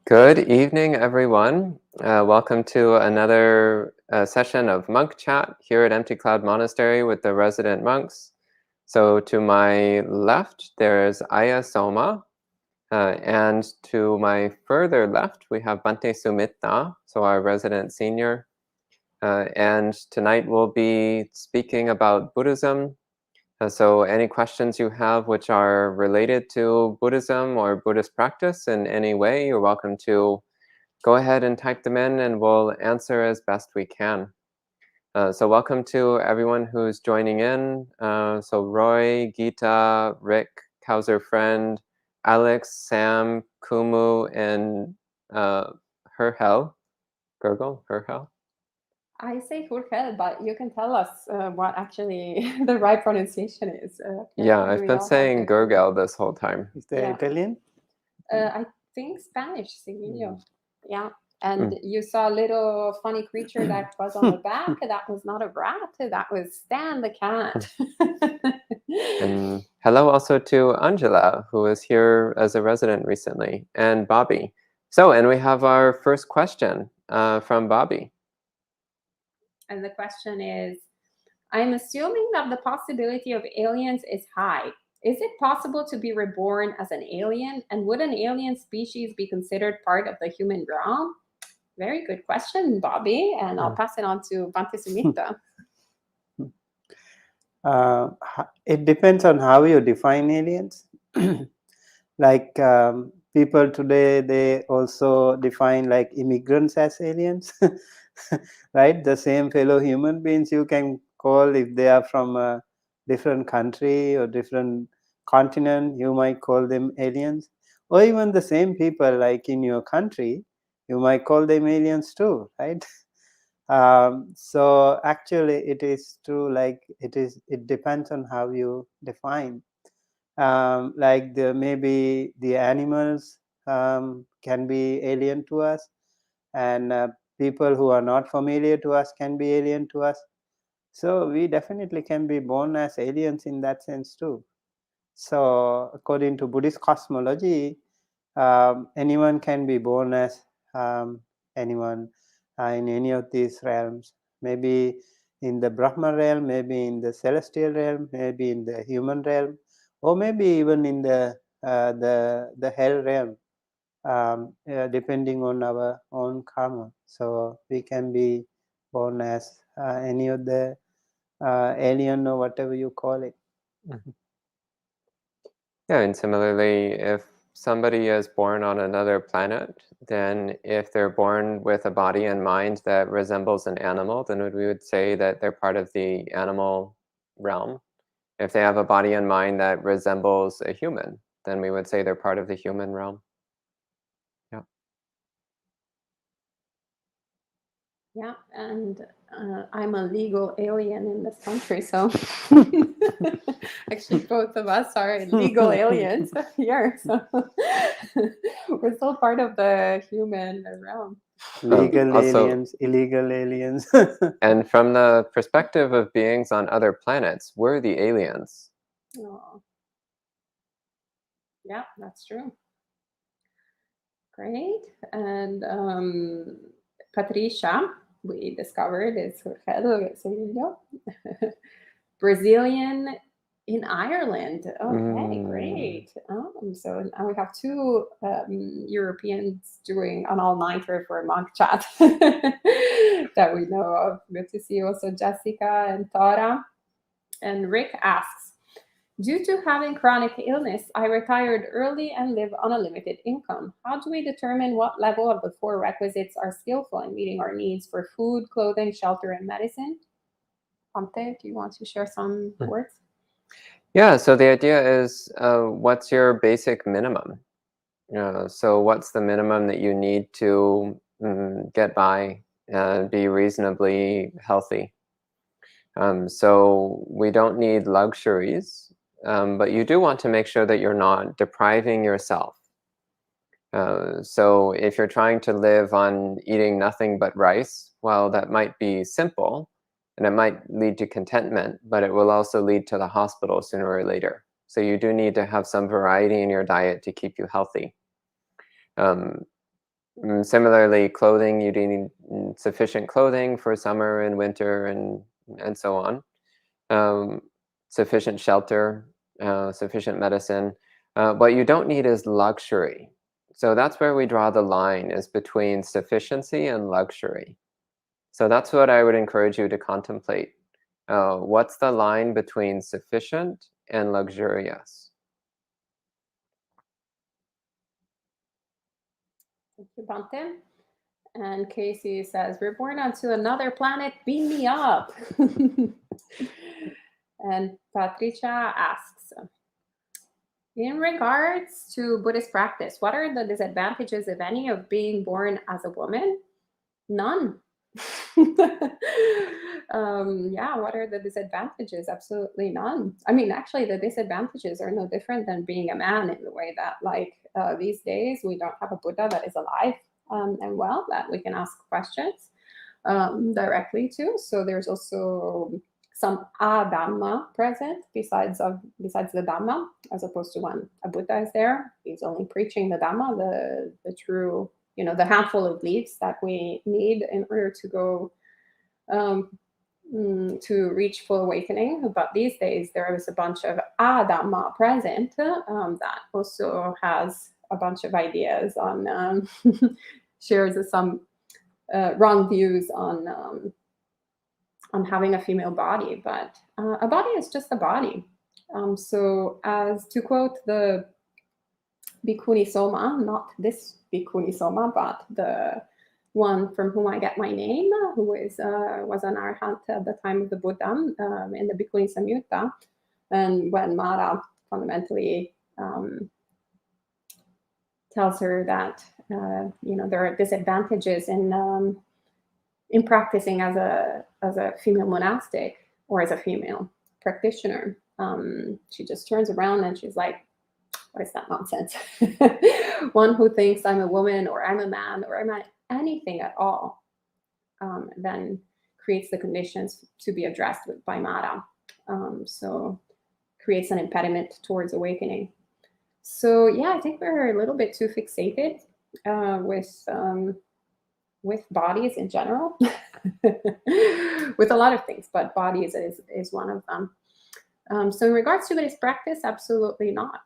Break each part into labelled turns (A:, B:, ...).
A: Good evening, everyone. Welcome to another session of Monk Chat here at Empty Cloud Monastery with the resident monks. So to my left, there's Aya Soma, and to my further left, we have Bhante Sumita, so our resident senior. And tonight we'll be speaking about Buddhism. So any questions you have which are related to Buddhism or Buddhist practice in any way, you're welcome to go ahead and type them in and we'll answer as best we can. So welcome to everyone who's joining in. So Roy, Geeta, Rick, Kauser Friend, Alex, Sam, Kumu, and Herhel. Gurgle, Herhel?
B: I say Hurkel, but you can tell us what actually the right pronunciation is.
A: Yeah, I've been saying Gurgel this whole time.
C: Is that Italian?
B: I think Spanish, Silvio. Yeah. And you saw a little funny creature that was on the back. That was not a rat. That was Stan the cat.
A: And hello also to Angela, who was here as a resident recently, and Bobby. So, and we have our first question from Bobby.
B: And the question is, I'm assuming that the possibility of aliens is high. Is it possible to be reborn as an alien? And would an alien species be considered part of the human realm? Very good question, Bobby. And I'll pass it on to Bhante Sumita.
C: It depends on how you define aliens. Like people today, they also define like immigrants as aliens, right? The same fellow human beings you can call, if they are from a different country or different continent, you might call them aliens. Or even the same people like in your country, you might call them aliens too, right? So actually it is true, like it depends on how you define. Like maybe the animals can be alien to us, and people who are not familiar to us can be alien to us. So we definitely can be born as aliens in that sense too. So according to Buddhist cosmology, anyone can be born as anyone in any of these realms. Maybe in the Brahma realm, maybe in the celestial realm, maybe in the human realm, or maybe even in the hell realm, depending on our own karma. So we can be born as any of the alien or whatever you call it.
A: Mm-hmm. Yeah, and similarly, if somebody is born on another planet, then if they're born with a body and mind that resembles an animal, then we would say that they're part of the animal realm. If they have a body and mind that resembles a human, then we would say they're part of the human realm. Yeah.
B: Yeah, and I'm a legal alien in this country, so actually both of us are legal aliens here. So we're still part of the human realm.
C: Legal
A: Also,
C: aliens, illegal aliens.
A: And from the perspective of beings on other planets, we're the aliens.
B: Oh. Yeah, that's true. Great. And Patricia, we discovered, is Brazilian in Ireland. Okay, great. So now we have two Europeans doing an all-nighter for Monk Chat that we know of. Good to see also Jessica and Tara. And Rick asks, due to having chronic illness, I retired early and live on a limited income. How do we determine what level of the four requisites are skillful in meeting our needs for food, clothing, shelter, and medicine? Ante, do you want to share some words?
A: Yeah, so the idea is, what's your basic minimum? So what's the minimum that you need to get by and be reasonably healthy? So we don't need luxuries, but you do want to make sure that you're not depriving yourself. So if you're trying to live on eating nothing but rice, well, that might be simple and it might lead to contentment, but it will also lead to the hospital sooner or later. So you do need to have some variety in your diet to keep you healthy. Similarly, clothing, you need sufficient clothing for summer and winter and so on. Sufficient shelter, sufficient medicine. What you don't need is luxury. So that's where we draw the line, is between sufficiency and luxury. So that's what I would encourage you to contemplate. What's the line between sufficient and luxurious?
B: Thank you, Bante. And Casey says, we're born onto another planet, beam me up. And Patricia asks, in regards to Buddhist practice, what are the disadvantages, if any, of being born as a woman? None. Yeah, what are the disadvantages? Absolutely none. I mean, actually, the disadvantages are no different than being a man, in the way that, like, these days we don't have a Buddha that is alive and well, that we can ask questions directly to. So there's also some Dhamma present besides the Dhamma, as opposed to when a Buddha is there, he's only preaching the Dhamma, the true, the handful of leaves that we need in order to go to reach full awakening. But these days there is a bunch of Dhamma present that also has a bunch of ideas on shares some wrong views on having a female body, but a body is just a body. So, as to quote the Bhikkhuni Soma, not this Bhikkhuni Soma, but the one from whom I get my name, who was an arhat at the time of the Buddha, in the Bhikkhuni Samyutta, and when Mara fundamentally tells her that there are disadvantages in practicing as a female monastic or as a female practitioner, she just turns around and she's like, what is that nonsense? One who thinks I'm a woman or I'm a man or I'm anything at all, then creates the conditions to be addressed by Mara. So creates an impediment towards awakening. So yeah, I think we're a little bit too fixated with bodies in general, with a lot of things, but bodies is one of them. So in regards to Buddhist practice, absolutely not.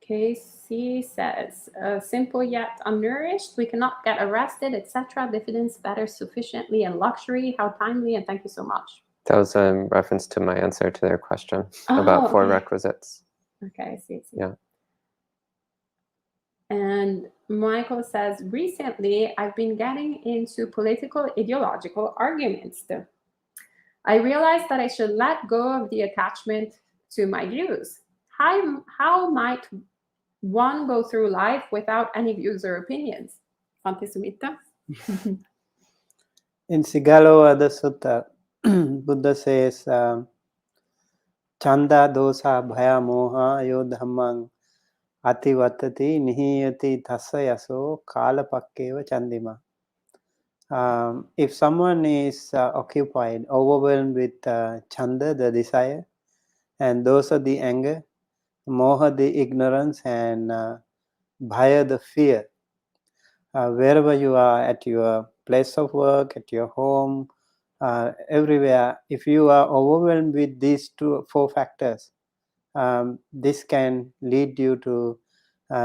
B: Casey says, simple yet unnourished, we cannot get arrested, etc. Diffidence better sufficiently and luxury. How timely, and thank you so much.
A: That was in reference to my answer to their question about 4 requisites.
B: Okay, I see.
A: Yeah.
B: And Michael says, recently I've been getting into political ideological arguments. I realized that I should let go of the attachment to my views. How might one go through life without any views or opinions? Bhante Sumita?
C: In Sigalovada Sutta, Buddha says, Chanda dosa bhaya moha ayodhammang ativatati nihiyati thasayaso kalapakkeva chandima. If someone is occupied, overwhelmed with chanda, the desire, and dosa, the anger, moha, the ignorance, and bhaya, the fear, wherever you are, at your place of work, at your home, everywhere, if you are overwhelmed with these 4 factors, this can lead you to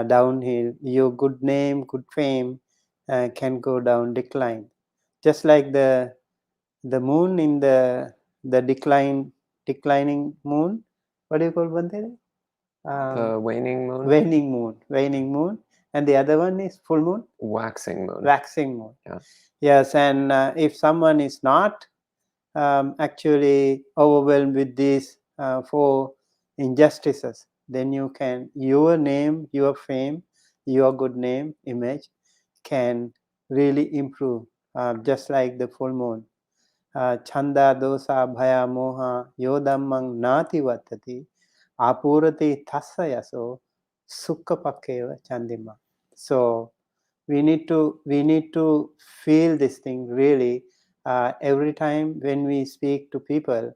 C: downhill. Your good name, good fame can go down, decline. Just like the moon in the declining moon. What do you call Bhante?
A: The waning moon?
C: Waning moon. And the other one is full moon?
A: Waxing moon.
C: Waxing moon.
A: Yeah.
C: Yes, and if someone is not actually overwhelmed with these 4 injustices, then your name, your fame, your good name, image can really improve, just like the full moon. Chanda dosa bhaya moha yodammang nati vattati apurati thasayaso sukha pakkeva chandima. So we need to feel this thing really every time when we speak to people,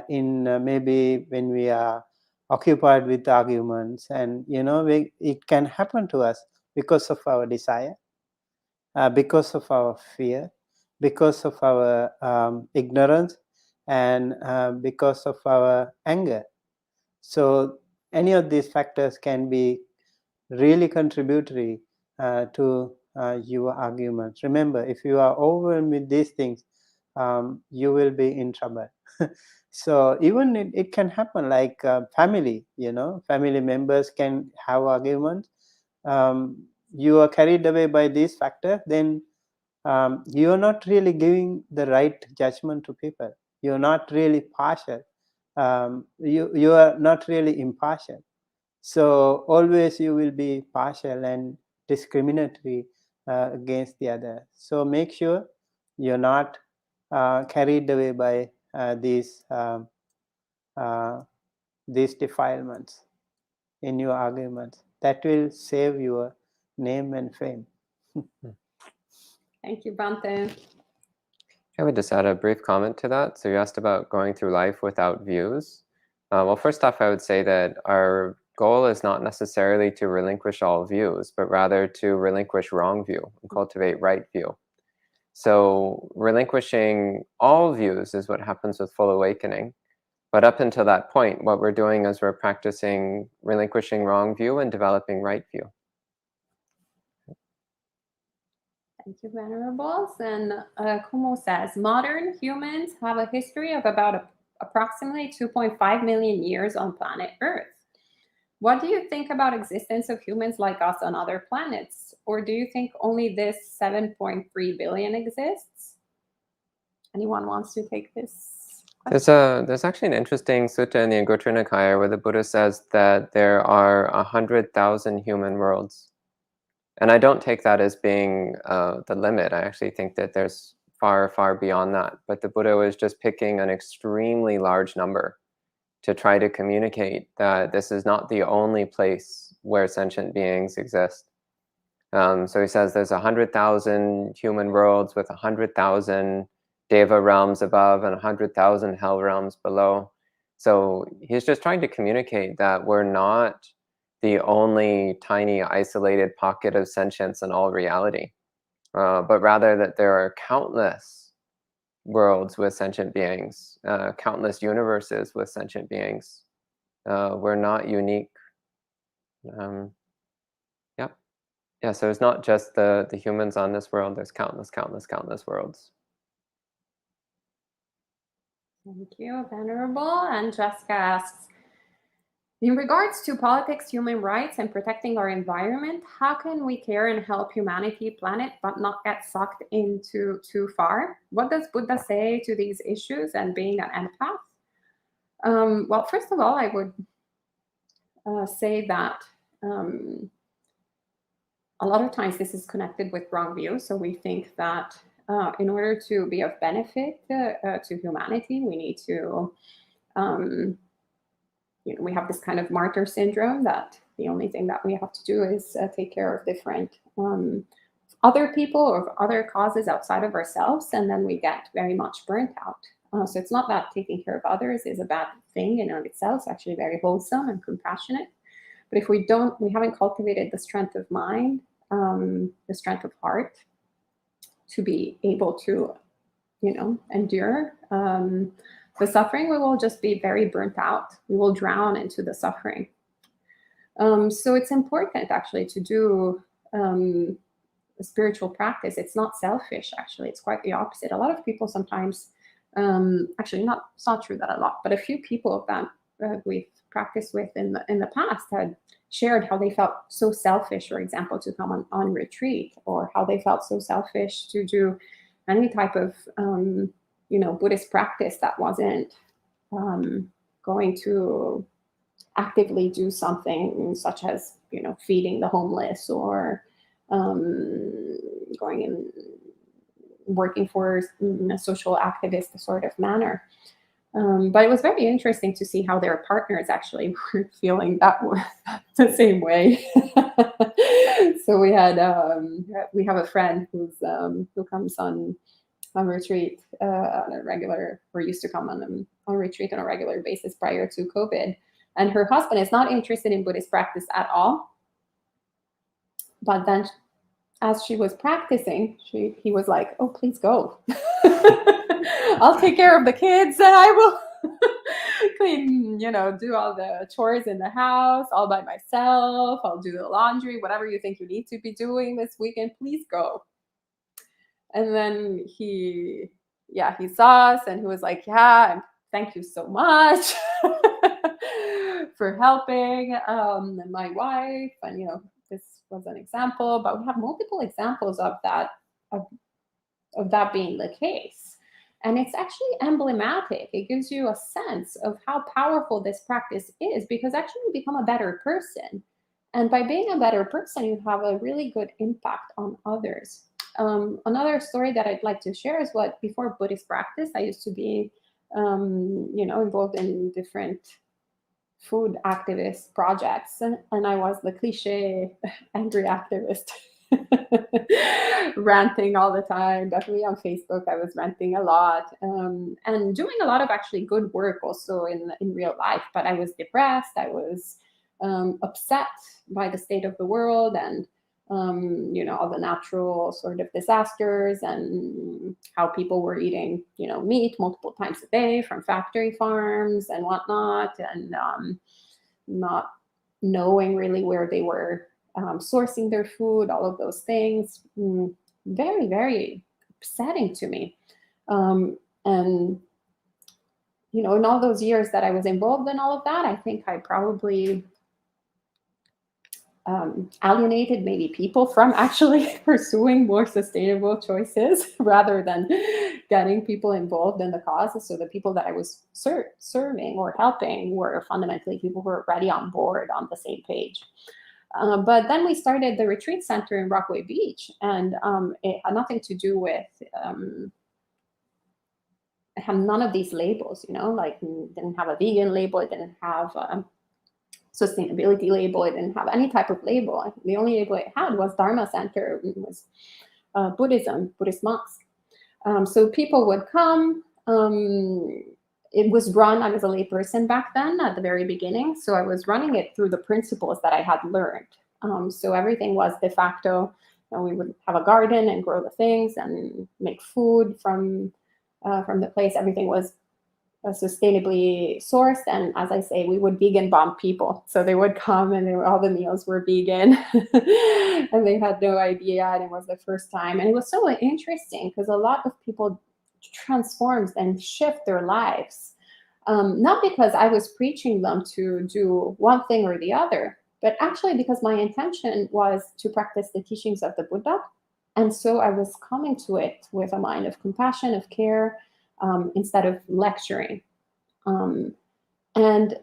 C: in maybe when we are occupied with arguments, and it can happen to us because of our desire, because of our fear, because of our ignorance, and because of our anger. So any of these factors can be really contributory to your arguments. Remember, if you are overwhelmed with these things, you will be in trouble. So even it can happen like family, family members can have arguments. You are carried away by these factors, then you are not really giving the right judgment to people. You're not really partial. You are not really impartial. So always you will be partial and discriminatory against the other. So make sure you're not carried away by these defilements in your arguments. That will save your name and fame.
B: Thank you, Bante.
A: I would just add a brief comment to that. So you asked about going through life without views. Well, first off, I would say that our goal is not necessarily to relinquish all views, but rather to relinquish wrong view and cultivate right view. So relinquishing all views is what happens with full awakening. But up until that point, what we're doing is we're practicing relinquishing wrong view and developing right view.
B: Thank you, Venerables. And Kumo says, modern humans have a history of about approximately 2.5 million years on planet Earth. What do you think about existence of humans like us on other planets? Or do you think only this 7.3 billion exists? Anyone wants to take this question?
A: There's actually an interesting sutta in the Anguttara Nikaya where the Buddha says that there are 100,000 human worlds. And I don't take that as being the limit. I actually think that there's far, far beyond that. But the Buddha was just picking an extremely large number to try to communicate that this is not the only place where sentient beings exist. So he says there's 100,000 human worlds with 100,000 Deva realms above and 100,000 hell realms below. So he's just trying to communicate that we're not the only tiny isolated pocket of sentience in all reality, but rather that there are countless worlds with sentient beings, countless universes with sentient beings. We're not unique. Yeah, so it's not just the humans on this world, there's countless worlds.
B: Thank you, Venerable. And Jessica asks, in regards to politics, human rights, and protecting our environment, how can we care and help humanity, planet, but not get sucked into too far? What does Buddha say to these issues and being an empath? Well, first of all, I would say that a lot of times this is connected with wrong views. So we think that in order to be of benefit to humanity, we need to we have this kind of martyr syndrome that the only thing that we have to do is take care of different other people or other causes outside of ourselves, and then we get very much burnt out. So it's not that taking care of others is a bad thing in and of itself. It's actually very wholesome and compassionate. But if we haven't cultivated the strength of mind, the strength of heart to be able to, endure the suffering, we will just be very burnt out. We will drown into the suffering. So it's important actually to do a spiritual practice. It's not selfish, actually. It's quite the opposite. A lot of people sometimes, it's not true that a lot, but a few people that we've practiced with in the past had shared how they felt so selfish, for example, to come on retreat, or how they felt so selfish to do any type of Buddhist practice that wasn't going to actively do something such as feeding the homeless, or going and working for a social activist sort of manner. But it was very interesting to see how their partners actually were feeling that the same way. So we have a friend who comes on retreat on a regular, or used to come on retreat on a regular basis prior to COVID. And her husband is not interested in Buddhist practice at all. But then as she was practicing, he was like, oh, please go. I'll take care of the kids and I will clean, do all the chores in the house all by myself. I'll do the laundry, whatever you think you need to be doing this weekend, please go. And then he saw us and he was like, yeah, thank you so much for helping my wife. And, this was an example, but we have multiple examples of that, of that being the case. And it's actually emblematic. It gives you a sense of how powerful this practice is, because actually you become a better person. And by being a better person, you have a really good impact on others. Another story that I'd like to share is what before Buddhist practice, I used to be, involved in different food activist projects. And I was the cliche angry activist. Ranting all the time, definitely on Facebook. I was ranting a lot and doing a lot of actually good work also in real life. But I was depressed. I was upset by the state of the world and all the natural sort of disasters and how people were eating meat multiple times a day from factory farms and whatnot, and not knowing really where they were sourcing their food, all of those things. Very, very upsetting to me. And, in all those years that I was involved in all of that, I think I probably alienated maybe people from actually pursuing more sustainable choices rather than getting people involved in the cause. So the people that I was serving or helping were fundamentally people who were already on board, on the same page. But then we started the retreat center in Rockaway Beach, and it had nothing to do with, it had none of these labels, like it didn't have a vegan label, it didn't have a sustainability label, it didn't have any type of label. The only label it had was Dharma Center, it was Buddhist monks. So people would come. It was run, I was a layperson back then at the very beginning. So I was running it through the principles that I had learned. So everything was de facto. We would have a garden and grow the things and make food from the place. Everything was sustainably sourced. And as I say, we would vegan bomb people. So they would come and all the meals were vegan and they had no idea. And it was the first time. And it was so interesting because a lot of people transforms and shift their lives, not because I was preaching them to do one thing or the other, but actually because my intention was to practice the teachings of the Buddha. And so I was coming to it with a mind of compassion, of care, instead of lecturing. And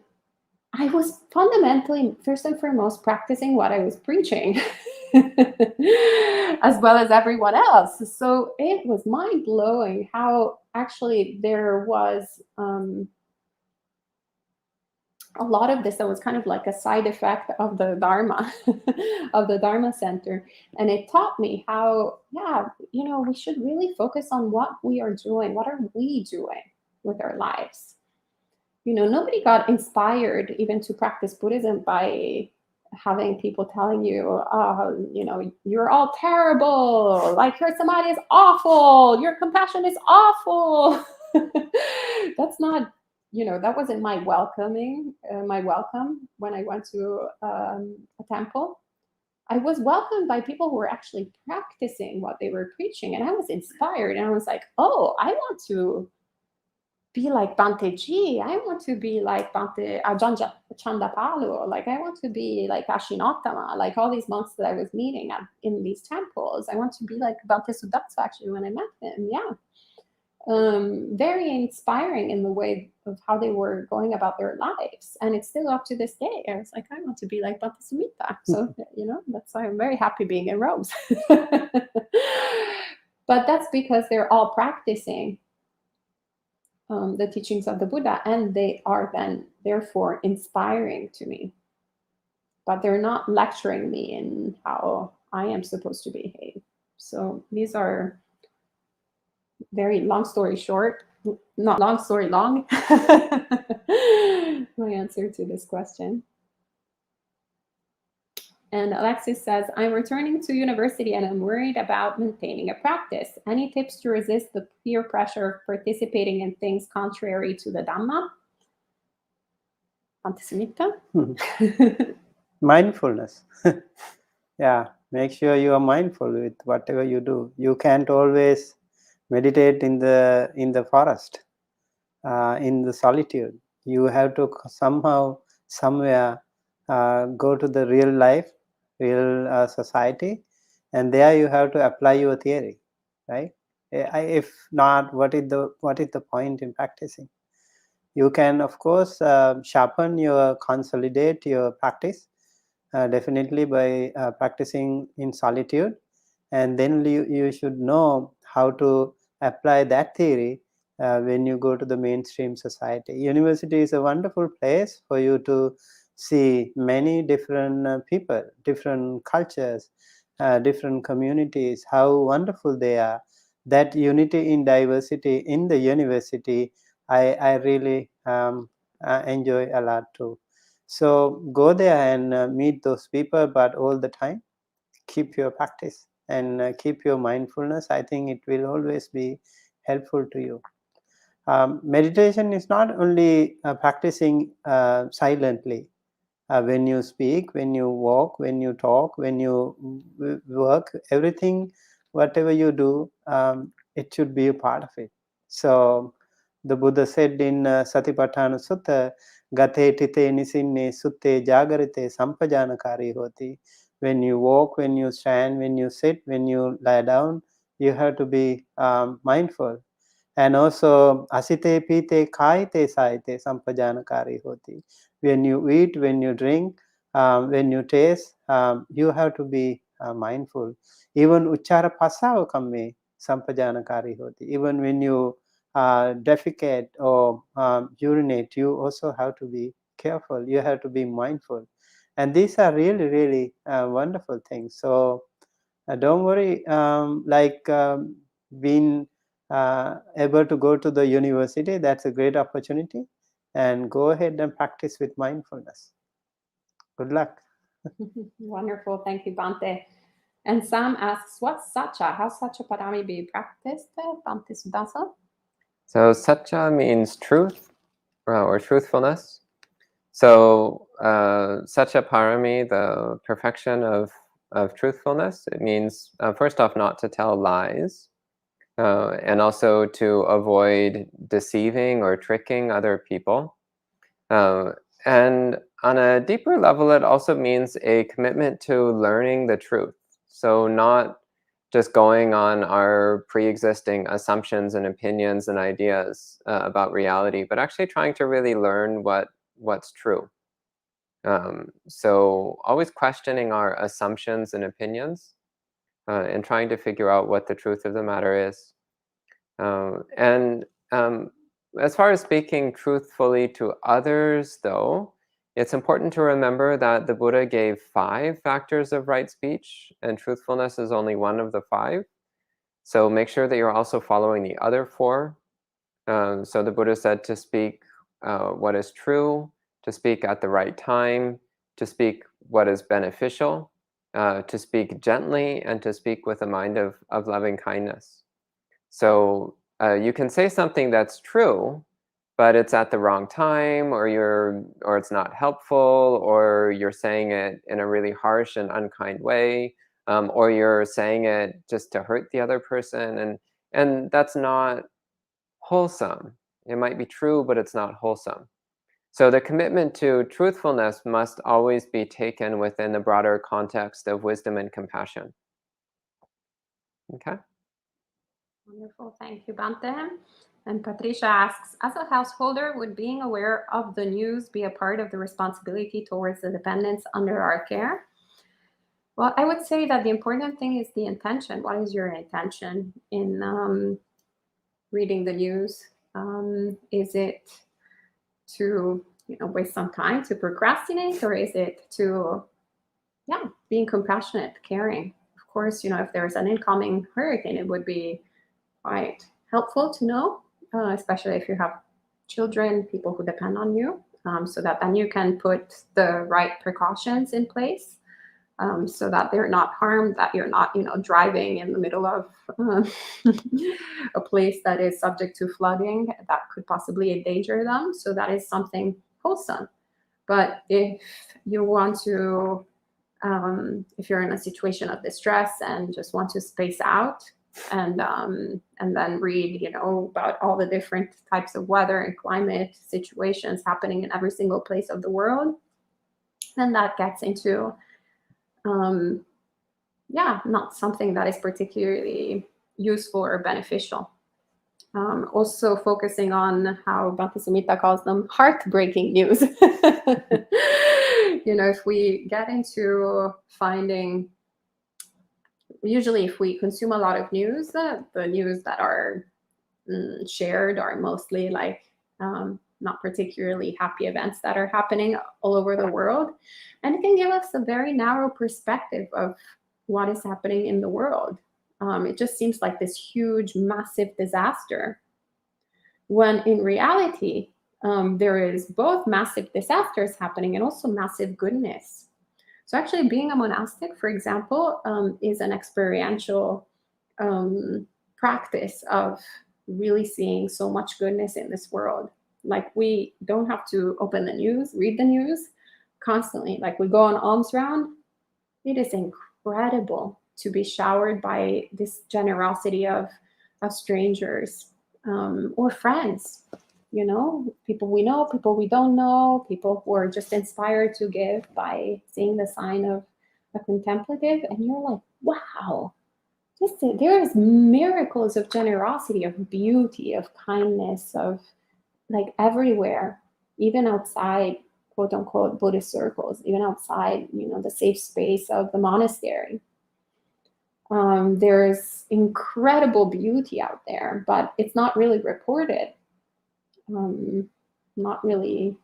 B: I was fundamentally, first and foremost, practicing what I was preaching, as well as everyone else. So it was mind-blowing how actually there was a lot of this that was kind of like a side effect of the Dharma, of the Dharma Center. And it taught me how, we should really focus on what we are doing. What are we doing with our lives? Nobody got inspired even to practice Buddhism by having people telling you, oh, you're all terrible. Like your samadhi is awful. Your compassion is awful. That's not, that wasn't my welcome when I went to a temple. I was welcomed by people who were actually practicing what they were preaching. And I was inspired. And I was like, oh, I want to be like Bhante Ji. I want to be like Bhante Ajahn Chandapalu. Like I want to be like Ashinottama, like all these monks that I was meeting in these temples. I want to be like Bhante Sudatsa actually when I met him. Very inspiring in the way of how they were going about their lives. And it's still up to this day. I was like, I want to be like Bhante Sumita. So, that's why I'm very happy being in robes. But that's because they're all practicing the teachings of the Buddha, and they are then therefore inspiring to me. But they're not lecturing me in how I am supposed to behave. So these are, very long story short, not long story long. My answer to this question. And Alexis says, I'm returning to university and I'm worried about maintaining a practice. Any tips to resist the peer pressure of participating in things contrary to the Dhamma? Antisemita?
C: Mindfulness. Yeah, make sure you are mindful with whatever you do. You can't always meditate in the forest, in the solitude. You have to somehow, somewhere, go to the real life, real society, and there you have to apply your theory, right? If not, what is the point in practicing? You can, of course, consolidate your practice, definitely by practicing in solitude, and then you should know how to apply that theory when you go to the mainstream society. University is a wonderful place for you to see many different people, different cultures, different communities, how wonderful they are. That unity in diversity in the university, I really enjoy a lot too. So go there and meet those people, but all the time keep your practice and keep your mindfulness. I think it will always be helpful to you. Meditation is not only practicing silently. When you speak, when you walk, when you talk, when you work, everything, whatever you do, it should be a part of it. So the Buddha said in Satipatthana Sutta, Gate tite nisinne sutte jagarite sampajanakari hoti. When you walk, when you stand, when you sit, when you lie down, you have to be mindful. And also, asite pite kaite saite sampajanakari hoti. When you eat, when you drink, when you taste, you have to be mindful. Even uchara pasava kamme sampajanakari hoti. Even when you defecate or urinate, you also have to be careful. You have to be mindful. And these are really, really wonderful things. So don't worry, being able to go to the university, that's a great opportunity, and go ahead and practice with mindfulness. Good luck.
B: Wonderful. Thank you, Bhante. And Sam asks, what's Satcha? How Satcha Parami be practiced? Bhante Sudasa?
A: So Satcha means truth or truthfulness. So Satcha Parami, the perfection of truthfulness, it means first off not to tell lies, and also to avoid deceiving or tricking other people. And on a deeper level, it also means a commitment to learning the truth. So not just going on our pre-existing assumptions and opinions and ideas about reality, but actually trying to really learn what's true. So always questioning our assumptions and opinions and trying to figure out what the truth of the matter is. And as far as speaking truthfully to others, though, it's important to remember that the Buddha gave 5 factors of right speech, and truthfulness is only one of the 5. So make sure that you're also following the other 4. So the Buddha said to speak what is true, to speak at the right time, to speak what is beneficial, to speak gently, and to speak with a mind of loving kindness. So you can say something that's true, but it's at the wrong time, or it's not helpful, or you're saying it in a really harsh and unkind way, or you're saying it just to hurt the other person, and that's not wholesome. It might be true, but it's not wholesome. So the commitment to truthfulness must always be taken within the broader context of wisdom and compassion. Okay.
B: Wonderful. Thank you, Bhante. And Patricia asks, as a householder, would being aware of the news be a part of the responsibility towards the dependents under our care? Well, I would say that the important thing is the intention. What is your intention in reading the news? Is it to waste some time to procrastinate, or is it to being compassionate, caring? Of course, if there's an incoming hurricane, it would be quite helpful to know especially if you have children, people who depend on you, so that then you can put the right precautions in place, so that they're not harmed, that you're not, driving in the middle of a place that is subject to flooding that could possibly endanger them. So that is something wholesome. But if you want to, if you're in a situation of distress and just want to space out and then read, about all the different types of weather and climate situations happening in every single place of the world, then that gets into, not something that is particularly useful or beneficial. Also focusing on how Bhante Sumita calls them heartbreaking news. If we get into finding, usually if we consume a lot of news, the news that are shared are mostly like not particularly happy events that are happening all over the world. And it can give us a very narrow perspective of what is happening in the world. It just seems like this huge, massive disaster, when in reality, there is both massive disasters happening and also massive goodness. So actually being a monastic, for example, is an experiential practice of really seeing so much goodness in this world. Like, we don't have to open the news, read the news constantly. Like, we go on alms round. It is incredible to be showered by this generosity of strangers, or friends, people we know, people we don't know, people who are just inspired to give by seeing the sign of a contemplative. And you're like, wow, there's miracles of generosity, of beauty, of kindness, of like everywhere, even outside quote unquote Buddhist circles, even outside, the safe space of the monastery. There's incredible beauty out there, but it's not really reported, not really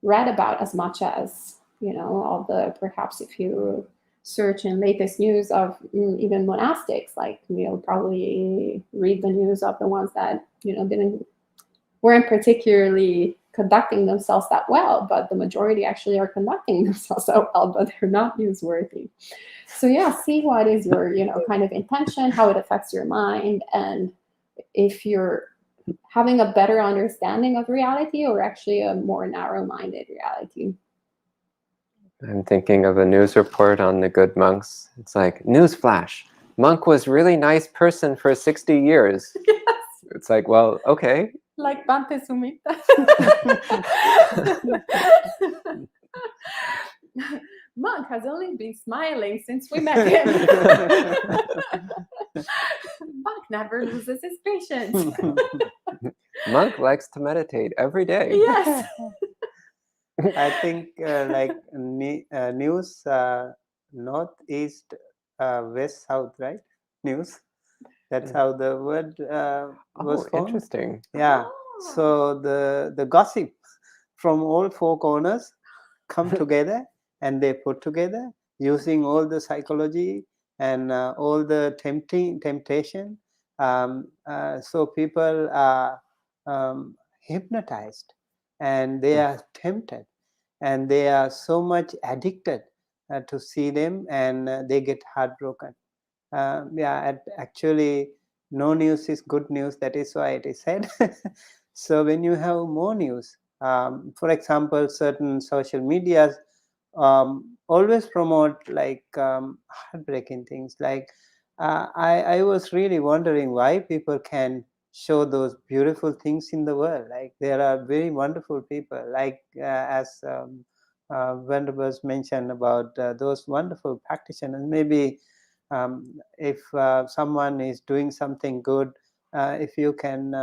B: read about as much as, all the, perhaps if you search in latest news of even monastics, like you'll probably read the news of the ones that, weren't particularly conducting themselves that well, but the majority actually are conducting themselves so well, but they're not newsworthy. So see what is your, kind of intention, how it affects your mind, and if you're having a better understanding of reality or actually a more narrow-minded reality.
A: I'm thinking of a news report on the good monks. It's like, newsflash, monk was really nice person for 60 years.
B: Yes.
A: It's like, well, okay.
B: Like Bhante Sumita. Monk has only been smiling since we met him. Monk never loses his patience.
A: Monk likes to meditate every day.
B: Yes.
C: I think news, north, east, west, south, right? News. That's how the word was formed.
A: Interesting.
C: Yeah. So the gossip from all four corners come together, and they put together using all the psychology and all the temptation. So people are hypnotized, and they are tempted, and they are so much addicted to see them, and they get heartbroken. Actually, no news is good news. That is why it is said. So when you have more news, for example, certain social medias always promote like heartbreaking things. Like I was really wondering why people can show those beautiful things in the world. Like, there are very wonderful people, like as Venerable mentioned about those wonderful practitioners. Maybe if someone is doing something good, if you can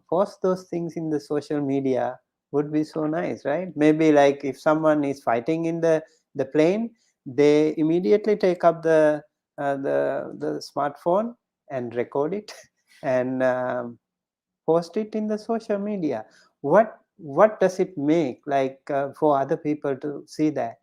C: post those things in the social media, would be so nice, right? Maybe like if someone is fighting in the plane, they immediately take up the smartphone and record it and post it in the social media. What does it make, like for other people to see that?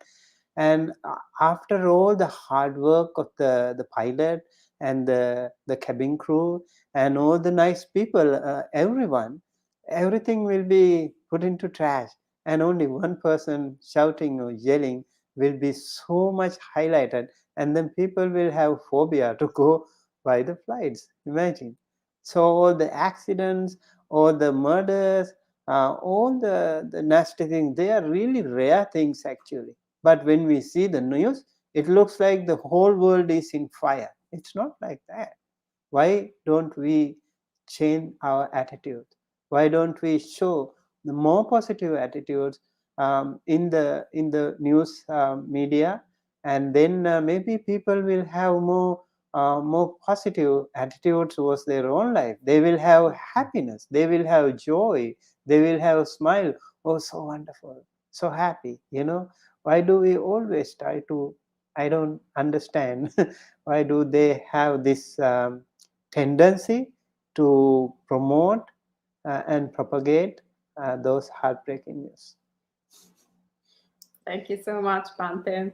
C: And after all the hard work of the pilot and the cabin crew and all the nice people, everything will be put into trash, and only one person shouting or yelling will be so much highlighted, and then people will have phobia to go by the flights. Imagine. So all the accidents, all the murders, all the nasty things, they are really rare things actually. But when we see the news, it looks like the whole world is in fire. It's not like that. Why don't we change our attitude? Why don't we show the more positive attitudes in the news media, and then maybe people will have more positive attitudes towards their own life. They will have happiness. They will have joy. They will have smile. Oh, so wonderful, so happy. Why do we always try to? I don't understand. Why do they have this tendency to promote and propagate those heartbreaking news?
B: Thank you so much, Bante.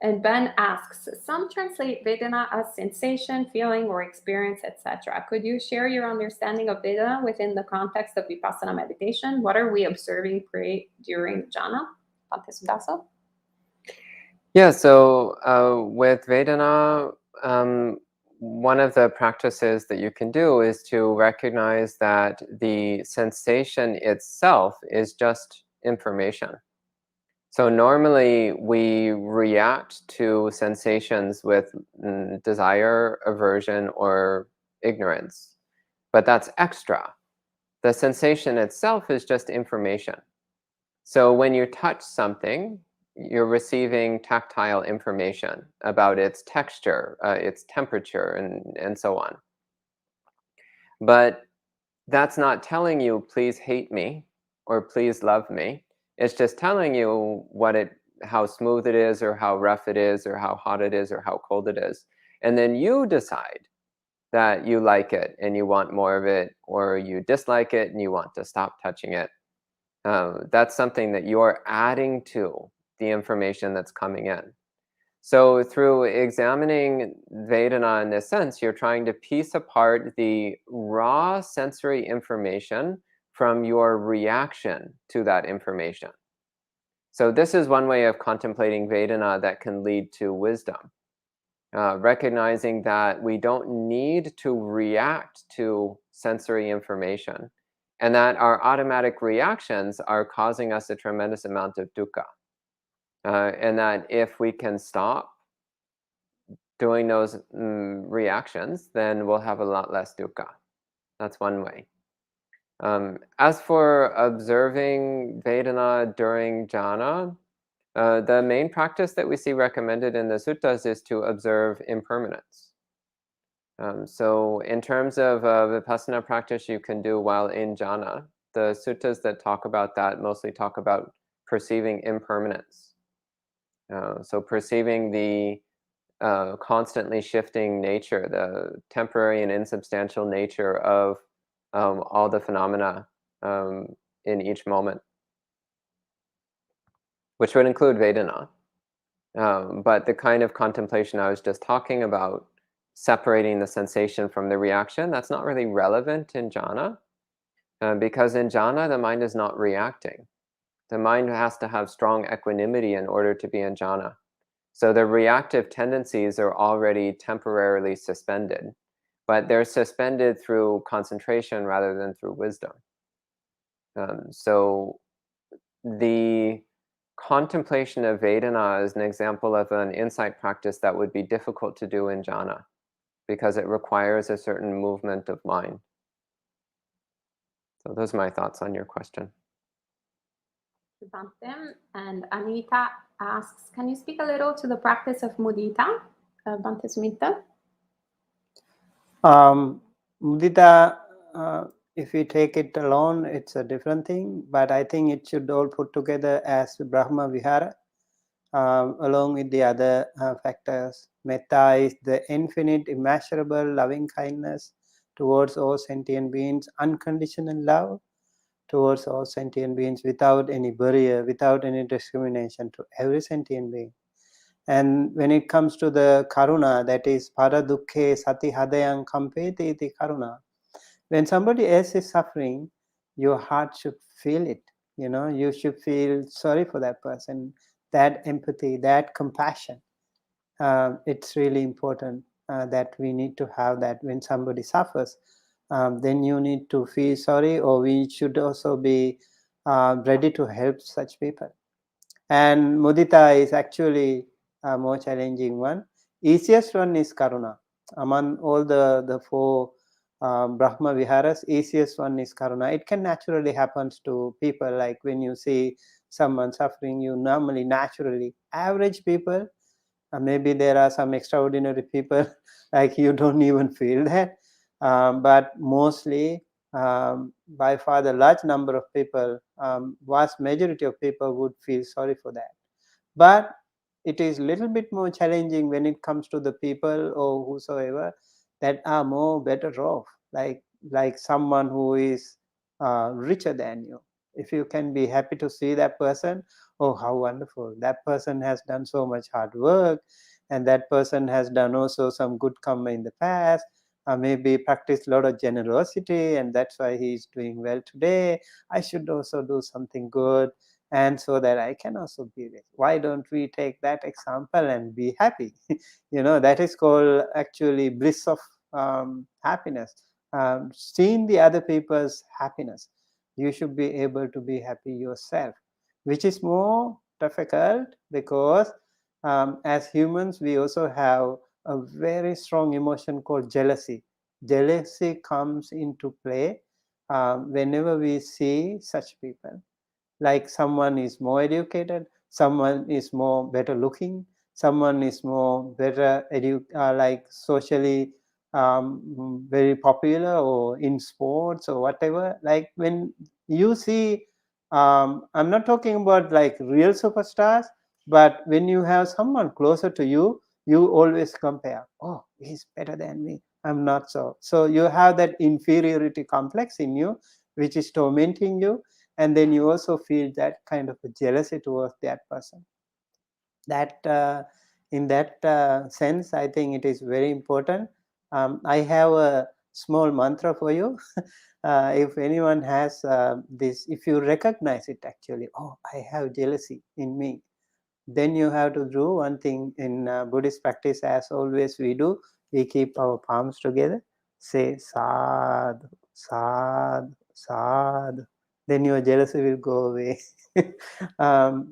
B: And Ben asks, some translate Vedana as sensation, feeling, or experience, etc. Could you share your understanding of Vedana within the context of Vipassana meditation? What are we observing during jhana? Bante Sudasa?
A: Yeah, so with Vedana, one of the practices that you can do is to recognize that the sensation itself is just information. So normally we react to sensations with desire, aversion, or ignorance, but that's extra. The sensation itself is just information. So when you touch something, you're receiving tactile information about its texture, its temperature, and so on. But that's not telling you, please hate me or please love me. It's just telling you how smooth it is, or how rough it is, or how hot it is, or how cold it is. And then you decide that you like it and you want more of it, or you dislike it and you want to stop touching it. That's something that you're adding to the information that's coming in. So through examining Vedana in this sense, you're trying to piece apart the raw sensory information from your reaction to that information. So this is one way of contemplating Vedana that can lead to wisdom. Recognizing that we don't need to react to sensory information, and that our automatic reactions are causing us a tremendous amount of dukkha. And that if we can stop doing those reactions, then we'll have a lot less dukkha. That's one way. As for observing Vedana during jhana, the main practice that we see recommended in the suttas is to observe impermanence. So in terms of vipassana practice you can do while in jhana, the suttas that talk about that mostly talk about perceiving impermanence. So perceiving the constantly shifting nature, the temporary and insubstantial nature of all the phenomena in each moment, which would include Vedana. But the kind of contemplation I was just talking about, separating the sensation from the reaction, that's not really relevant in jhana, because in jhana the mind is not reacting. The mind has to have strong equanimity in order to be in jhana. So the reactive tendencies are already temporarily suspended, but they're suspended through concentration rather than through wisdom. So the contemplation of Vedana is an example of an insight practice that would be difficult to do in jhana, because it requires a certain movement of mind. So those are my thoughts on your question.
B: Bante. And Anita asks, can you speak a little to the practice of mudita? Bante Sumita?
C: Mudita, if we take it alone, it's a different thing, but I think it should all put together as Brahma Vihara, along with the other factors. Metta is the infinite, immeasurable loving kindness towards all sentient beings, unconditional love towards all sentient beings without any barrier, without any discrimination to every sentient being. And when it comes to the karuna, that is paradukhe sati hadayang kampeti iti karuna. When somebody else is suffering, your heart should feel it. You should feel sorry for that person. That empathy, that compassion. It's really important that we need to have that when somebody suffers. Then you need to feel sorry, or we should also be ready to help such people. And mudita is actually a more challenging one. Easiest one is karuna. Among all the four Brahma Viharas, easiest one is karuna. It can naturally happen to people, like when you see someone suffering, you normally, naturally, average people, maybe there are some extraordinary people, like you don't even feel that. But mostly, by far the large number of people, vast majority of people would feel sorry for that. But it is little bit more challenging when it comes to the people or whosoever that are more better off, like someone who is richer than you. If you can be happy to see that person, oh, how wonderful, that person has done so much hard work, and that person has done also some good karma in the past, maybe practiced a lot of generosity, and that's why he is doing well today. I should also do something good, and so that I can also be rich. Why don't we take that example and be happy? That is called actually bliss of happiness. Seeing the other people's happiness, you should be able to be happy yourself, which is more difficult because as humans we also have a very strong emotion called jealousy. Jealousy comes into play whenever we see such people, like someone is more educated, someone is more better looking, someone is more better like socially very popular or in sports or whatever. Like when you see, I'm not talking about like real superstars, but when you have someone closer to you, you always compare, oh, he's better than me, I'm not. So you have that inferiority complex in you, which is tormenting you, and then you also feel that kind of a jealousy towards that person. That in that sense, I think it is very important. I have a small mantra for you. If anyone has this, if you recognize it, actually, oh, I have jealousy in me, then you have to do one thing in Buddhist practice. As always we do, we keep our palms together, say sadhu, sadhu, sadhu, then your jealousy will go away.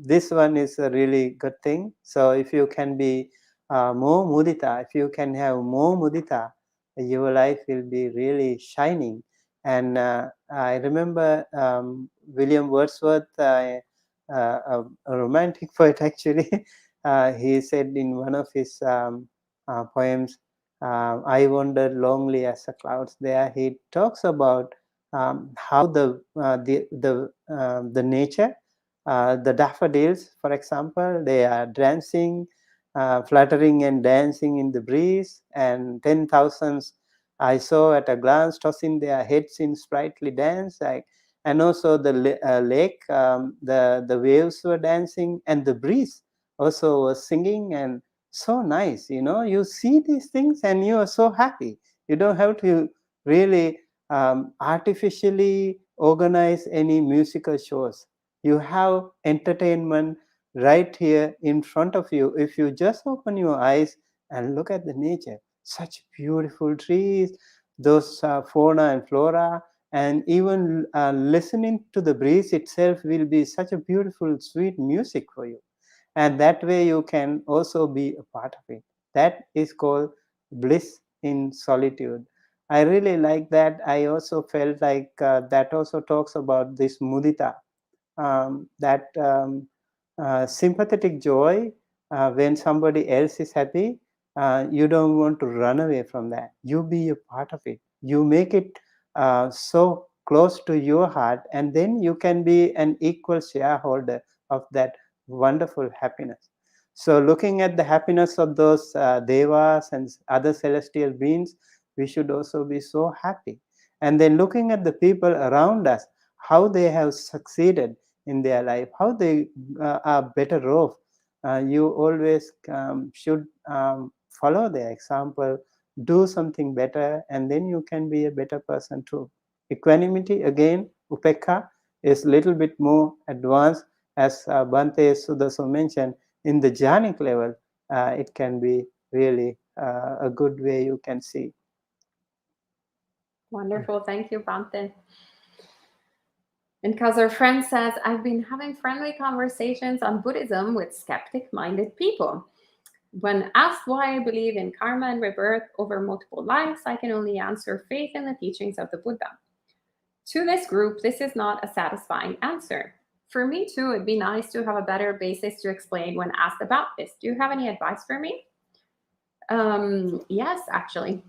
C: This one is a really good thing. So if you can be more mudita, if you can have more mudita, your life will be really shining. And I remember William Wordsworth, a romantic poet actually. He said in one of his poems, I wandered longly as the clouds there. He talks about how the nature, the daffodils, for example, they are dancing, fluttering and dancing in the breeze, and 10,000s I saw at a glance tossing their heads in sprightly dance. And also the lake, the waves were dancing, and the breeze also was singing, and so nice. You see these things and you are so happy. You don't have to really artificially organize any musical shows. You have entertainment right here in front of you. If you just open your eyes and look at the nature, such beautiful trees, those fauna and flora, and even listening to the breeze itself will be such a beautiful sweet music for you, and that way you can also be a part of it. That is called bliss in solitude. I really like that. I also felt like that also talks about this mudita, that sympathetic joy. When somebody else is happy, you don't want to run away from that. You be a part of it. You make it so close to your heart, and then you can be an equal shareholder of that wonderful happiness. So looking at the happiness of those devas and other celestial beings, we should also be so happy. And then looking at the people around us, how they have succeeded in their life, how they are better off. you always should follow their example, do something better, and then you can be a better person too. Equanimity, again, upekha, is a little bit more advanced, as Bhante Sudaso mentioned. In the jhanic level, it can be really a good way you can see.
B: Wonderful. Thank you, Bhante. And because our friend says, I've been having friendly conversations on Buddhism with skeptic-minded people. When asked why I believe in karma and rebirth over multiple lives, I can only answer faith in the teachings of the Buddha. To this group, this is not a satisfying answer. For me too, it'd be nice to have a better basis to explain when asked about this. Do you have any advice for me? Yes, actually.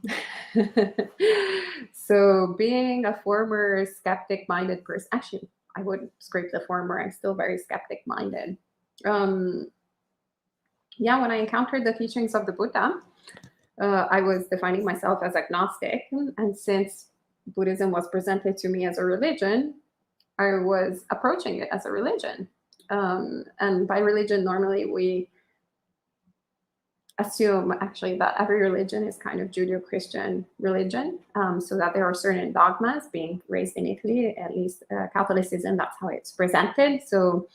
B: So being a former skeptic-minded person, actually, I wouldn't scrape the former, I'm still very skeptic-minded. Yeah, when I encountered the teachings of the Buddha, I was defining myself as agnostic. And since Buddhism was presented to me as a religion, I was approaching it as a religion. And by religion, normally we assume actually that every religion is kind of Judeo-Christian religion, so that there are certain dogmas being raised in Italy, at least Catholicism, that's how it's presented. So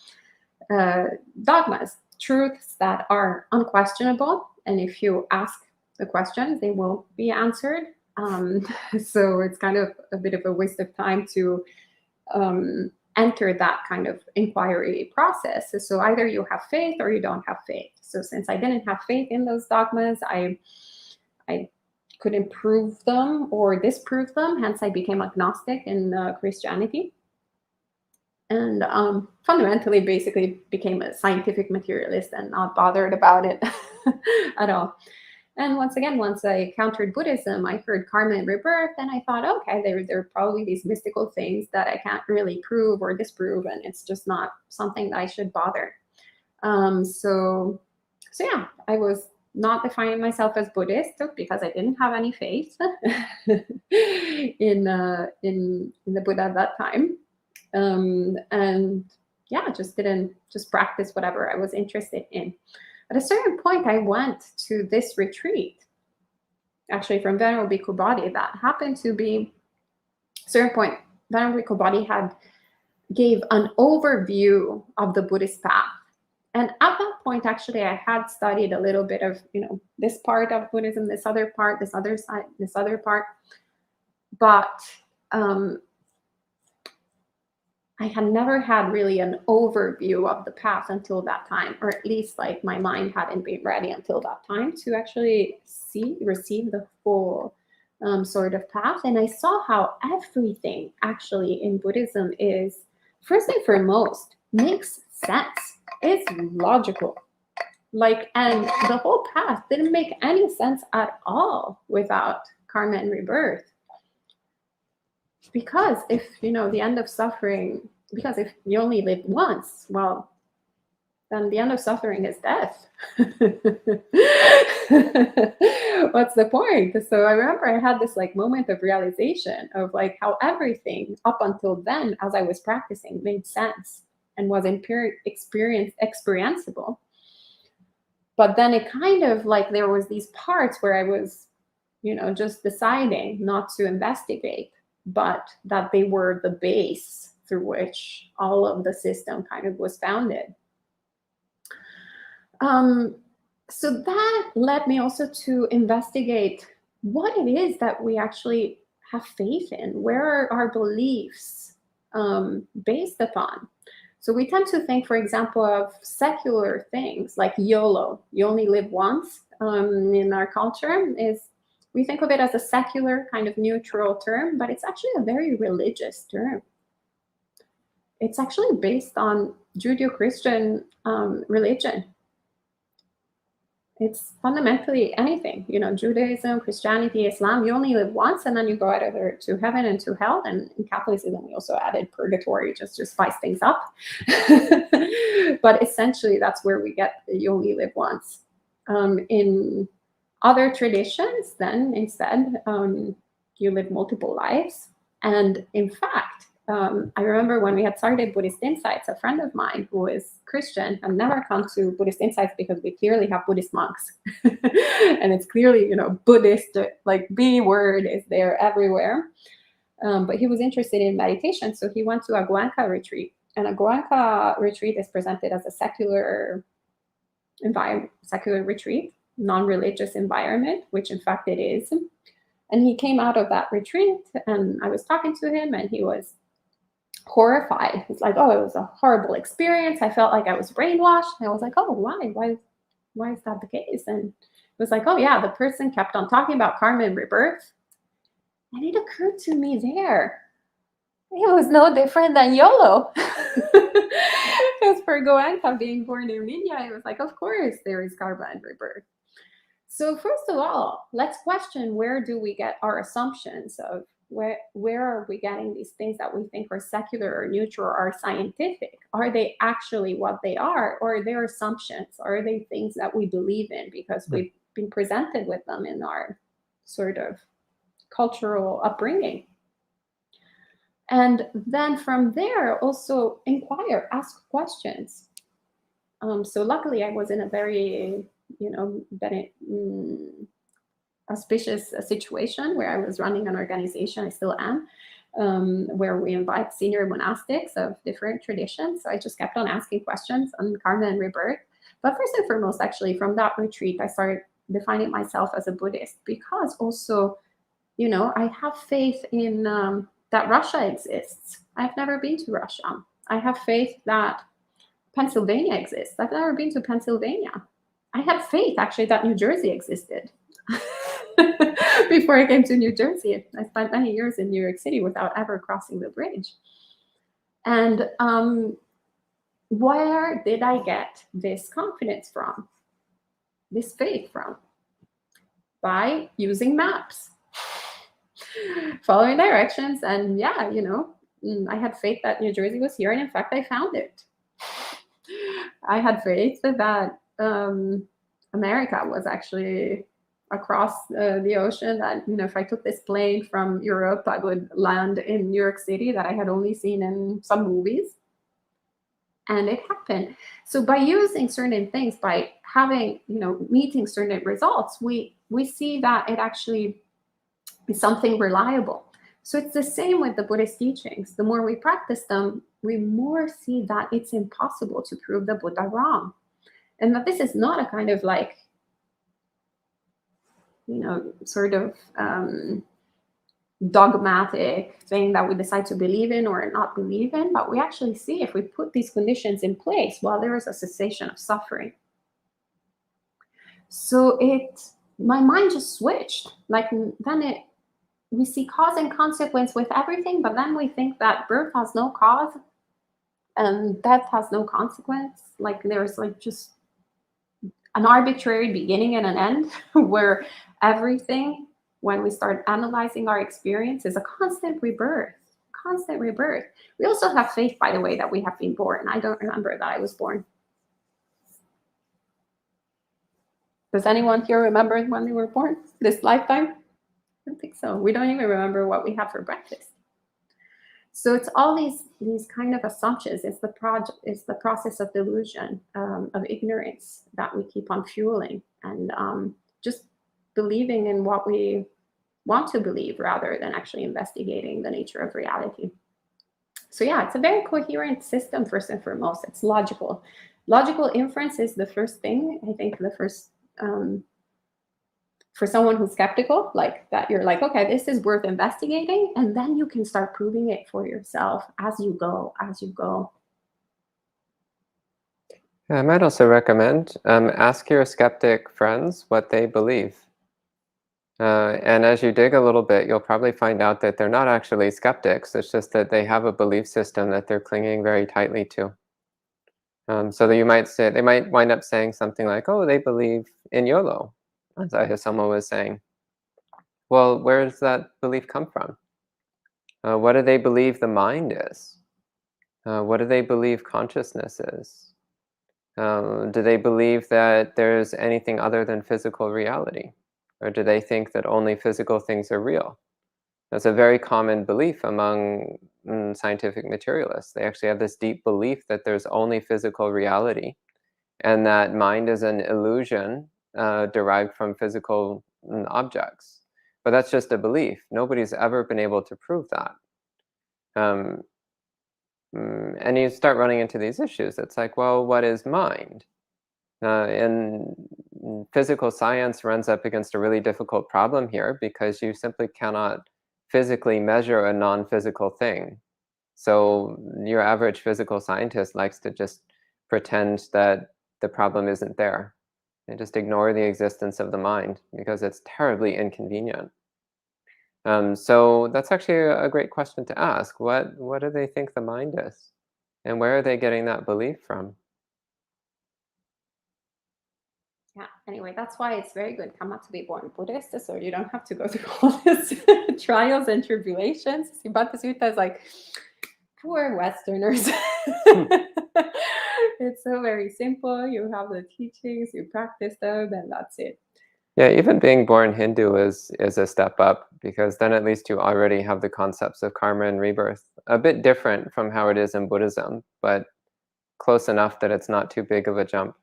B: dogmas, truths that are unquestionable, and if you ask the questions, they will be answered. So it's kind of a bit of a waste of time to enter that kind of inquiry process. So either you have faith or you don't have faith. So since I didn't have faith in those dogmas, I couldn't prove them or disprove them. Hence, I became agnostic in Christianity. And fundamentally, basically became a scientific materialist and not bothered about it at all. And once again, once I encountered Buddhism, I heard karma and rebirth, and I thought, okay, there are probably these mystical things that I can't really prove or disprove, and it's just not something that I should bother. So yeah, I was not defining myself as Buddhist because I didn't have any faith in the Buddha at that time, and yeah, just practice whatever I was interested in. At a certain point, I went to this retreat, actually from Venerable Bhikkhu Bodhi. That happened to be, a certain point, Venerable Bhikkhu Bodhi gave an overview of the Buddhist path. And at that point, actually, I had studied a little bit of, this part of Buddhism, this other part, this other side, this other part. But I had never had really an overview of the path until that time, or at least like my mind hadn't been ready until that time to actually receive the full sort of path. And I saw how everything actually in Buddhism is, first and foremost, makes sense. It's logical. And the whole path didn't make any sense at all without karma and rebirth. Because if, the end of suffering, because if you only live once, well, then the end of suffering is death. What's the point? So I remember I had this moment of realization of how everything up until then, as I was practicing, made sense and was experienceable. But then it kind of there was these parts where I was, just deciding not to investigate, but that they were the base through which all of the system kind of was founded. So that led me also to investigate what it is that we actually have faith in. Where are our beliefs based upon? So we tend to think, for example, of secular things like YOLO, you only live once, in our culture, we think of it as a secular kind of neutral term, but it's actually a very religious term. It's actually based on Judeo-Christian religion. It's fundamentally anything, Judaism, Christianity, Islam, you only live once and then you go either to heaven and to hell. And in Catholicism, we also added purgatory just to spice things up. But essentially, that's where we get the you only live once. In other traditions, then instead, you live multiple lives. And in fact, I remember when we had started Buddhist Insights, a friend of mine who is Christian had never come to Buddhist Insights because we clearly have Buddhist monks. And it's clearly, Buddhist, like B word is there everywhere. But he was interested in meditation, so he went to a Goenka retreat. And a Goenka retreat is presented as a secular retreat, non-religious environment, which in fact it is. And he came out of that retreat, and I was talking to him, and he was horrified. He's like, "Oh, it was a horrible experience. I felt like I was brainwashed." And I was like, "Oh, why is that the case?" And it was like, "Oh yeah, the person kept on talking about karma and rebirth." And it occurred to me there, it was no different than YOLO. Because for Goenka being born in India, it was like, of course there is karma and rebirth. So first of all, let's question, where do we get our assumptions of where are we getting these things that we think are secular or neutral or scientific? Are they actually what they are, or are they assumptions? Are they things that we believe in because we've been presented with them in our sort of cultural upbringing? And then from there, also inquire, ask questions. So luckily, I was in a very, very auspicious situation where I was running an organization, I still am, where we invite senior monastics of different traditions. So I just kept on asking questions on karma and rebirth. But first and foremost, actually, from that retreat, I started defining myself as a Buddhist, because also, I have faith in that Russia exists. I've never been to Russia. I have faith that Pennsylvania exists. I've never been to Pennsylvania. I have faith, actually, that New Jersey existed. Before I came to New Jersey, I spent many years in New York City without ever crossing the bridge. And where did I get this confidence from, this faith from? By using maps, following directions. And yeah, I had faith that New Jersey was here, and in fact, I found it. I had faith that America was actually across the ocean, that if I took this plane from Europe, I would land in New York City, that I had only seen in some movies. And it happened. So by using certain things, by having, meeting certain results, we see that it actually is something reliable. So it's the same with the Buddhist teachings. The more we practice them, we more see that it's impossible to prove the Buddha wrong. And that this is not a kind of like, sort of dogmatic thing that we decide to believe in or not believe in, but we actually see, if we put these conditions in place, well, there is a cessation of suffering. So my mind just switched. Like, then we see cause and consequence with everything, but then we think that birth has no cause and death has no consequence. Like, there's like just an arbitrary beginning and an end, where everything, when we start analyzing our experience, is a constant rebirth. We also have faith, by the way, that we have been born. I don't remember that I was born. Does anyone here remember when they were born this lifetime? I don't think so. We don't even remember what we had for breakfast. So it's all these kind of assumptions. It's the process of delusion, of ignorance, that we keep on fueling, and just believing in what we want to believe rather than actually investigating the nature of reality. So yeah, it's a very coherent system. First and foremost, it's logical. Logical inference is the first thing. I think the first. For someone who's skeptical, like that, you're like, okay, this is worth investigating, and then you can start proving it for yourself as you go.
A: I might also recommend ask your skeptic friends what they believe. And as you dig a little bit, you'll probably find out that they're not actually skeptics. It's just that they have a belief system that they're clinging very tightly to. So that they might wind up saying something like, oh, they believe in YOLO, as I hear someone was saying. Well, where does that belief come from? What do they believe the mind is? What do they believe consciousness is? Do they believe that there's anything other than physical reality? Or do they think that only physical things are real? That's a very common belief among scientific materialists. They actually have this deep belief that there's only physical reality, and that mind is an illusion derived from physical objects. But that's just a belief. Nobody's ever been able to prove that. And you start running into these issues. It's like, well, what is mind? And physical science runs up against a really difficult problem here, because you simply cannot physically measure a non-physical thing. So your average physical scientist likes to just pretend that the problem isn't there. They just ignore the existence of the mind because it's terribly inconvenient. So that's actually a great question to ask. What do they think the mind is? And where are they getting that belief from?
B: Yeah, anyway, that's why it's very good come out to be born Buddhist, so you don't have to go through all these trials and tribulations. Siddhanta Sutta is like, poor Westerners. It's so very simple. You have the teachings, you practice them, and that's it.
A: Yeah, even being born Hindu is a step up, because then at least you already have the concepts of karma and rebirth. A bit different from how it is in Buddhism, but close enough that it's not too big of a jump.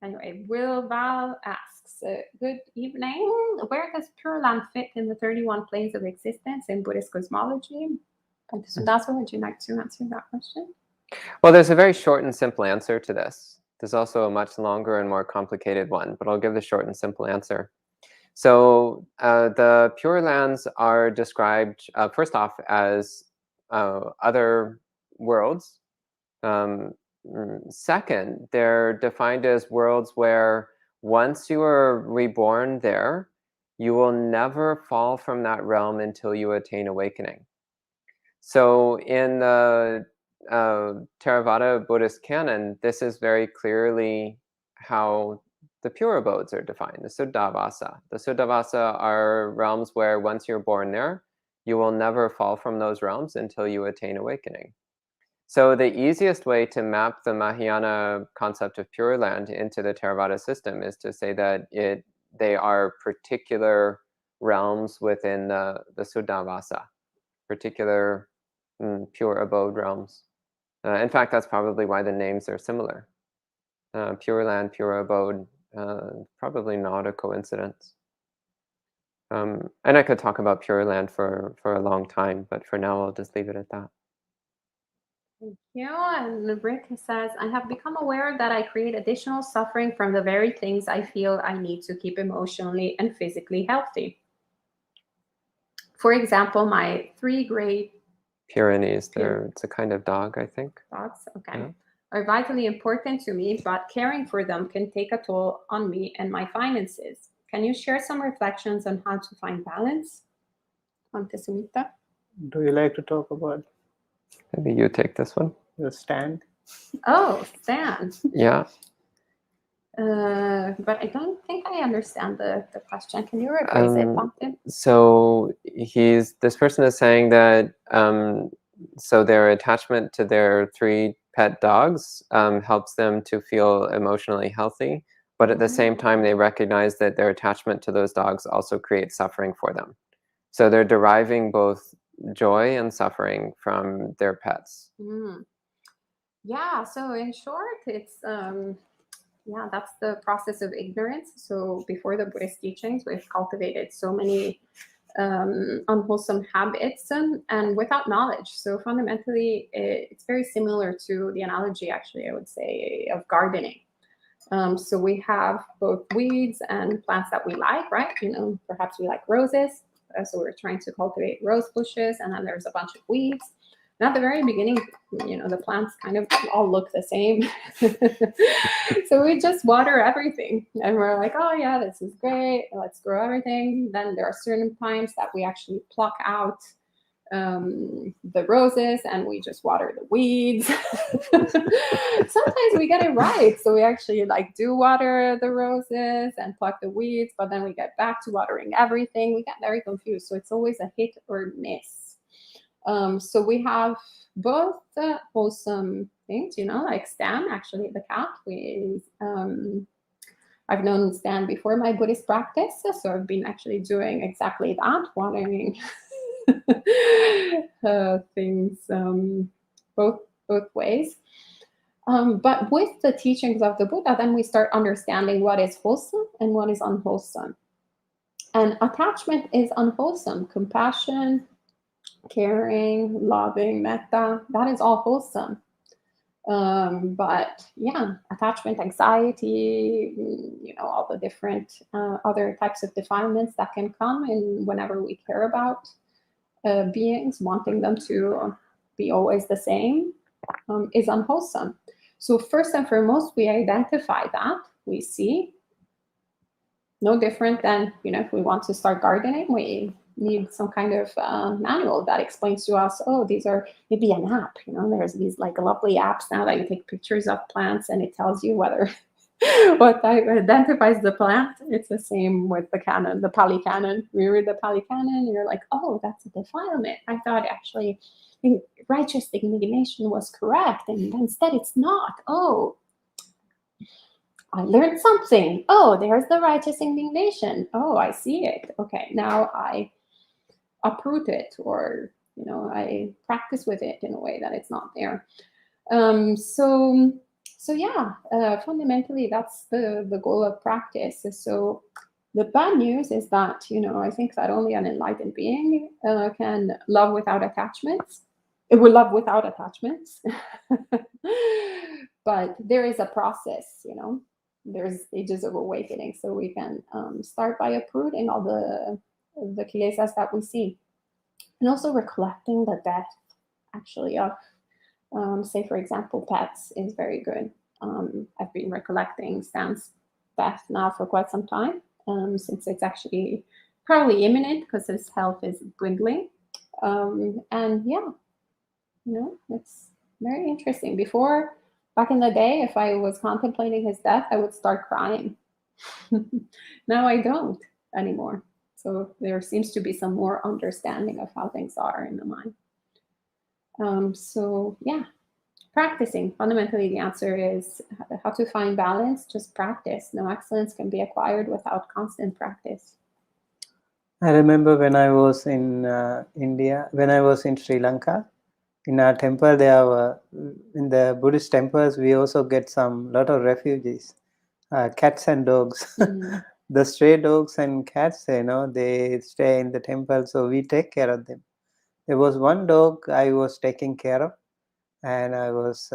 B: Anyway, Will Val asks, good evening. Where does Pure Land fit in the 31 planes of existence in Buddhist cosmology? Sundasa, would you like to answer that question?
A: Well, there's a very short and simple answer to this. There's also a much longer and more complicated one, but I'll give the short and simple answer. So the Pure Lands are described, first off, as other worlds. Second, they're defined as worlds where once you are reborn there, you will never fall from that realm until you attain awakening. So in the Theravada Buddhist canon, this is very clearly how the pure abodes are defined, the Suddhavasa. The Suddhavasa are realms where once you're born there, you will never fall from those realms until you attain awakening. So the easiest way to map the Mahayana concept of Pure Land into the Theravada system is to say that they are particular realms within the Suddhavasa, particular pure abode realms. In fact, that's probably why the names are similar. Pure Land, Pure Abode, probably not a coincidence. And I could talk about Pure Land for a long time, but for now I'll just leave it at that.
B: Thank you. And Rick says, I have become aware that I create additional suffering from the very things I feel I need to keep emotionally and physically healthy. For example, my 3 great
A: Pyrenees, it's a kind of dog, I think.
B: Dogs, okay.
A: Yeah.
B: Are vitally important to me, but caring for them can take a toll on me and my finances. Can you share some reflections on how to find balance? Sumita?
C: Do you like to talk about
A: Maybe you take this one.
C: the stand?
B: Oh, Stan.
A: Yeah.
B: But I don't think I understand the question. Can you rephrase it, Bhakti?
A: So this person is saying that so their attachment to their 3 pet dogs helps them to feel emotionally healthy, but at the same time they recognize that their attachment to those dogs also creates suffering for them. So they're deriving both joy and suffering from their pets.
B: Yeah, so in short, it's that's the process of ignorance. So before the Buddhist teachings, we've cultivated so many unwholesome habits and without knowledge. So fundamentally, it's very similar to the analogy, actually, I would say, of gardening. So we have both weeds and plants that we like, right? Perhaps we like roses. So we're trying to cultivate rose bushes, and then there's a bunch of weeds. And at the very beginning, the plants kind of all look the same. So we just water everything. And we're like, oh yeah, this is great. Let's grow everything. Then there are certain times that we actually pluck out the roses and we just water the weeds. Sometimes we get it right. So we actually do water the roses and pluck the weeds, but then we get back to watering everything. We get very confused. So it's always a hit or miss. So we have both wholesome things, like Stan, actually the cat. I've known Stan before my Buddhist practice, so I've been actually doing exactly that, watering things both ways. But with the teachings of the Buddha, then we start understanding what is wholesome and what is unwholesome. And attachment is unwholesome. Compassion, caring, loving, metta, that is all wholesome. But yeah, attachment, anxiety, all the different other types of defilements that can come in whenever we care about beings, wanting them to be always the same, is unwholesome. So first and foremost, we identify that, we see. No different than, if we want to start gardening, we need some kind of manual that explains to us, oh, these are maybe an app, there's these like lovely apps now that you take pictures of plants and it tells you whether what type identifies the plant. It's the same with the canon, the Pali canon. We read the Pali canon, you're like, oh, that's a defilement. I thought actually righteous indignation was correct, and instead it's not. Oh, I learned something. Oh, there's the righteous indignation. Oh, I see it. Okay, now I uproot it, or I practice with it in a way that it's not there. So yeah, fundamentally that's the goal of practice. So the bad news is that I think that only an enlightened being can love without attachments. It will love without attachments. But there is a process, there's stages of awakening. So we can start by uprooting all the kilesas that we see, and also recollecting the death, actually, of say, for example, pets is very good. I've been recollecting Stan's death now for quite some time, since it's actually probably imminent because his health is dwindling. And yeah, it's very interesting. Before, back in the day, if I was contemplating his death, I would start crying. Now I don't anymore. So there seems to be some more understanding of how things are in the mind. So yeah, practicing. Fundamentally, the answer is how to find balance. Just practice. No excellence can be acquired without constant practice.
C: I remember when I was in India, when I was in Sri Lanka, in our temple, there were, in the Buddhist temples, we also get lot of refugees, cats and dogs.
B: Mm.
C: The stray dogs and cats, they stay in the temple, so we take care of them. There was one dog I was taking care of, and I was,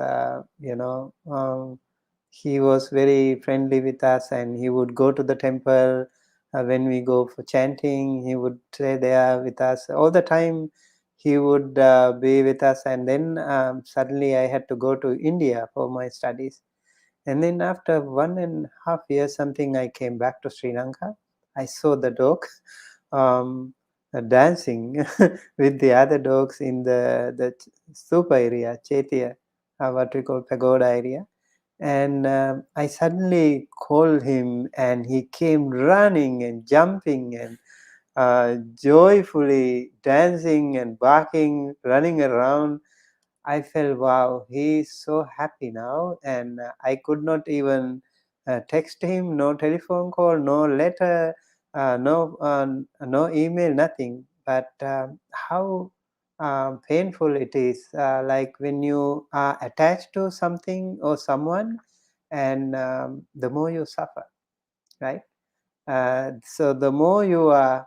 C: he was very friendly with us, and he would go to the temple when we go for chanting. He would stay there with us all the time. He would be with us, and then suddenly I had to go to India for my studies. And then after 1.5 years, something, I came back to Sri Lanka. I saw the dog dancing with the other dogs in the stupa area, Chaitya, what we call pagoda area. And I suddenly called him, and he came running and jumping and joyfully dancing and barking, running around. I felt, wow, he's so happy now. And I could not even text him, no telephone call, no letter, no email, nothing. But how painful it is, like when you are attached to something or someone, and the more you suffer, right? So the more you are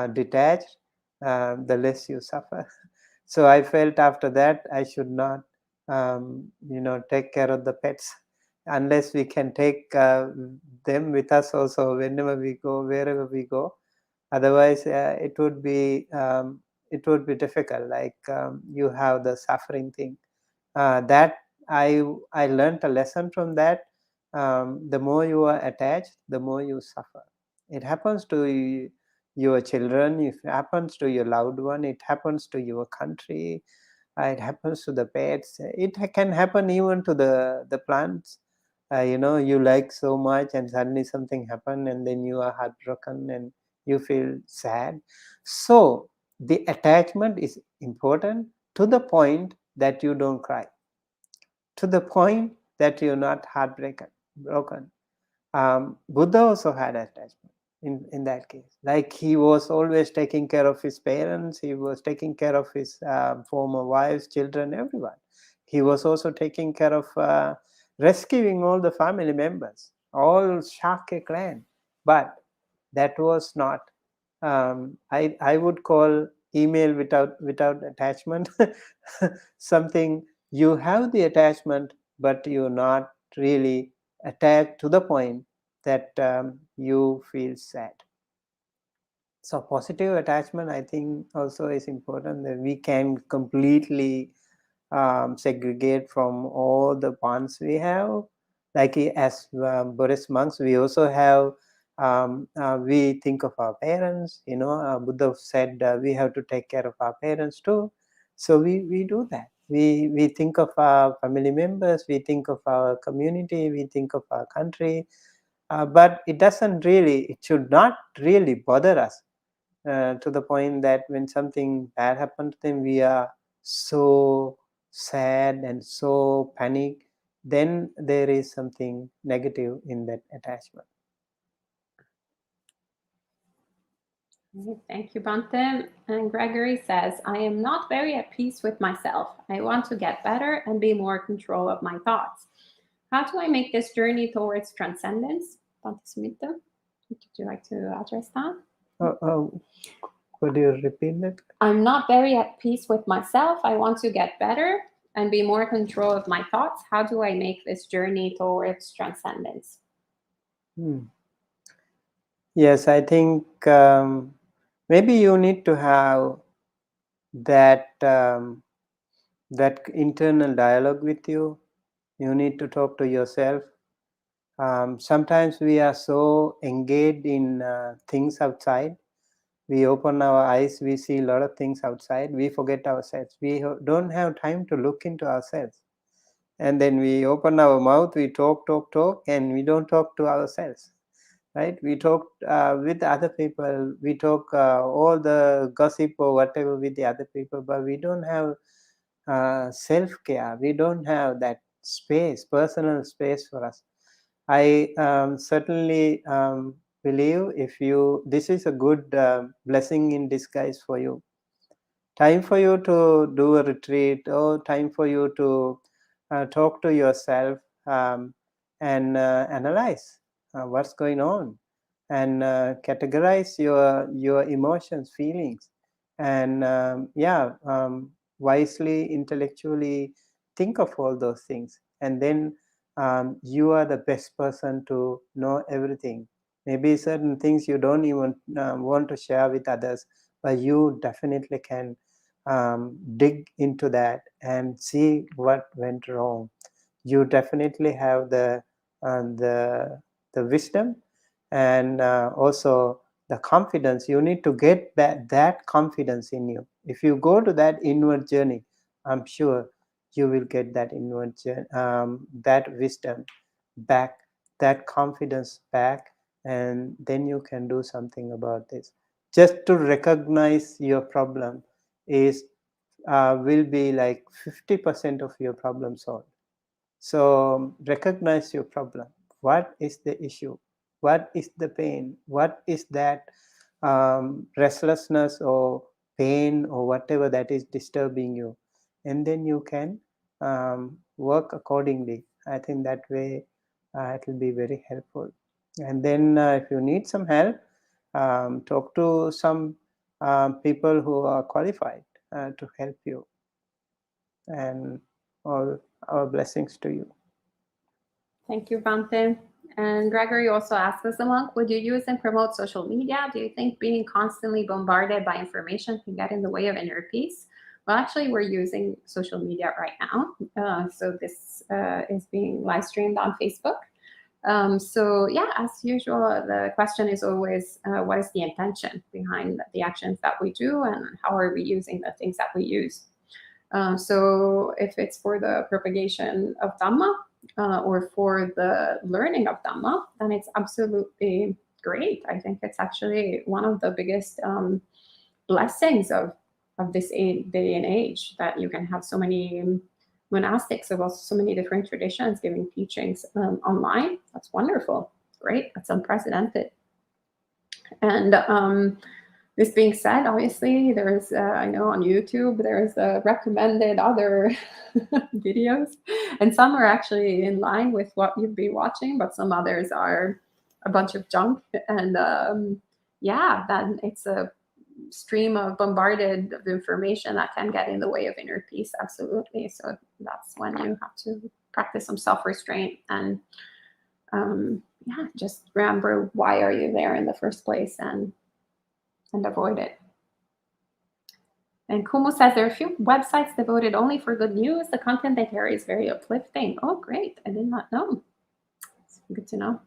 C: detached, the less you suffer. So I felt after that I should not, take care of the pets unless we can take them with us also whenever we go, wherever we go. Otherwise, it would be difficult. Like you have the suffering thing. That I learned a lesson from that. The more you are attached, the more you suffer. It happens to your children, it happens to your loved one, it happens to your country, it happens to the pets. It can happen even to the plants. You like so much, and suddenly something happened, and then you are heartbroken and you feel sad. So the attachment is important to the point that you don't cry, to the point that you're not broken. Buddha also had attachment. in that case. Like he was always taking care of his parents, he was taking care of his former wives, children, everyone. He was also taking care of rescuing all the family members, all Shakya clan. But that was not, I would call email without attachment. Something you have the attachment, but you're not really attached to the point that you feel sad. So positive attachment, I think, also is important, that we can completely segregate from all the bonds we have. Like as Buddhist monks, we also have, we think of our parents. Buddha said we have to take care of our parents too. So we do that. We think of our family members, we think of our community, we think of our country. But it should not really bother us to the point that when something bad happens to them, we are so sad and so panic. Then there is something negative in that attachment.
B: Thank you, Bante. And Gregory says, I am not very at peace with myself. I want to get better and be more in control of my thoughts. How do I make this journey towards transcendence? Bante Sumita, would you like to address that?
C: Could you repeat that?
B: I'm not very at peace with myself. I want to get better and be more in control of my thoughts. How do I make this journey towards transcendence?
C: Yes, I think maybe you need to have that that internal dialogue with you. You need to talk to yourself. Sometimes we are so engaged in things outside. We open our eyes, we see a lot of things outside, we forget ourselves. We don't have time to look into ourselves. And then we open our mouth, we talk, and we don't talk to ourselves. Right? We talk with other people, we talk all the gossip or whatever with the other people, but we don't have self-care. We don't have that space, personal space for us. I certainly believe this is a good blessing in disguise for you. Time for you to do a retreat, or time for you to talk to yourself and analyze what's going on, and categorize your emotions, feelings, and wisely, intellectually think of all those things. And then you are the best person to know everything. Maybe certain things you don't even want to share with others, but you definitely can dig into that and see what went wrong. You definitely have the wisdom, and also the confidence. You need to get that confidence in you. If you go to that inward journey, I'm sure you will get that inward that wisdom back, that confidence back, and then you can do something about this. Just to recognize your problem is will be like 50% of your problem solved. So recognize your problem. What is the issue? What is the pain? What is that restlessness or pain or whatever that is disturbing you? And then you can work accordingly. I think that way it will be very helpful. And then if you need some help, talk to some people who are qualified to help you. And all our blessings to you.
B: Thank you, Bante. And Gregory also asked, as a monk, would you use and promote social media? Do you think being constantly bombarded by information can get in the way of inner peace? Well, actually, we're using social media right now. So this is being live streamed on Facebook. So yeah, as usual, the question is always, what is the intention behind the actions that we do, and how are we using the things that we use? So if it's for the propagation of Dhamma, or for the learning of Dhamma, then it's absolutely great. I think it's actually one of the biggest blessings of this day and age, that you can have so many monastics of also so many different traditions giving teachings online. That's wonderful. Great. That's unprecedented. And this being said, obviously, there's, I know on YouTube, there's recommended other videos, and some are actually in line with what you'd be watching, but some others are a bunch of junk. And yeah, then it's a stream of bombarded of information that can get in the way of inner peace. Absolutely. So that's when you have to practice some self-restraint and yeah, just remember why are you there in the first place, and avoid it. And Kumu says there are a few websites devoted only for good news. The content they carry is very uplifting. Oh, great. I did not know. It's good to know.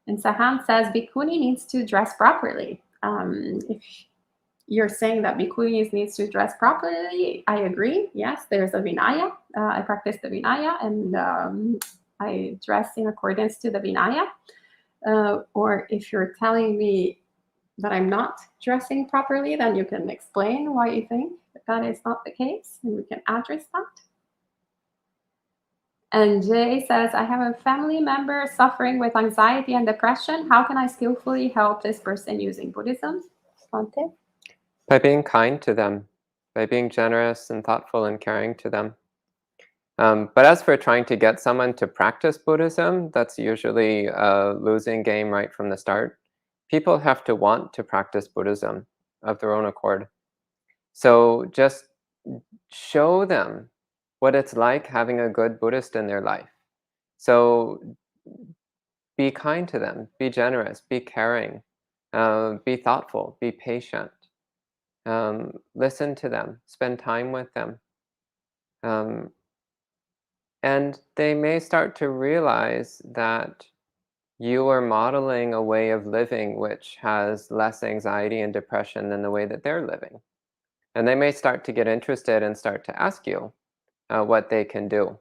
B: And Sahan says Bhikkhuni needs to dress properly. If you're saying that Bhikkhunis needs to dress properly, I agree. Yes, there's a Vinaya. I practice the Vinaya, and I dress in accordance to the Vinaya. Or if you're telling me that I'm not dressing properly, then you can explain why you think that is not the case, and we can address that. And Jay says, I have a family member suffering with anxiety and depression. How can I skillfully help this person using Buddhism? Svante?
A: By being kind to them, by being generous and thoughtful and caring to them. But as for trying to get someone to practice Buddhism, that's usually a losing game right from the start. People have to want to practice Buddhism of their own accord. So just show them what it's like having a good Buddhist in their life. So be kind to them, be generous, be caring, be thoughtful, be patient. Listen to them, spend time with them. And they may start to realize that you are modeling a way of living which has less anxiety and depression than the way that they're living. And they may start to get interested and start to ask you what they can do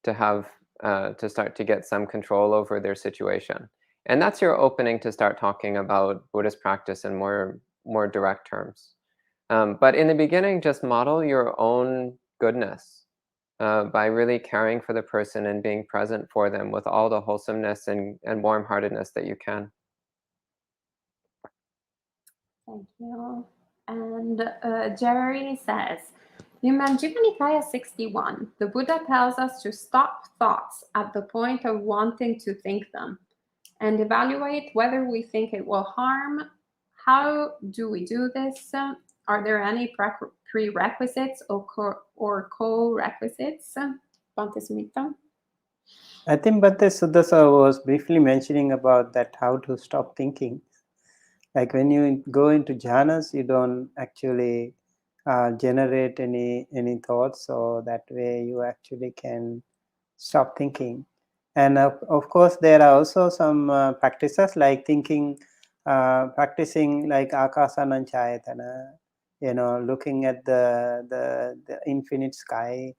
A: to have to start to get some control over their situation. And that's your opening to start talking about Buddhist practice in more direct terms. But in the beginning, just model your own goodness by really caring for the person and being present for them with all the wholesomeness and warm-heartedness that you can.
B: Thank you. And Jerry says, in Majjhima Nikaya 61, the Buddha tells us to stop thoughts at the point of wanting to think them and evaluate whether we think it will harm. How do we do this? Are there any prerequisites or co-requisites? Bhante Sumita?
C: I think Bhante Suddhasa was briefly mentioning about that, how to stop thinking. Like when you go into jhanas, you don't actually generate any thoughts, so that way you actually can stop thinking. And of course, there are also some practices like thinking, practicing like akasananchayatana, looking at the infinite sky.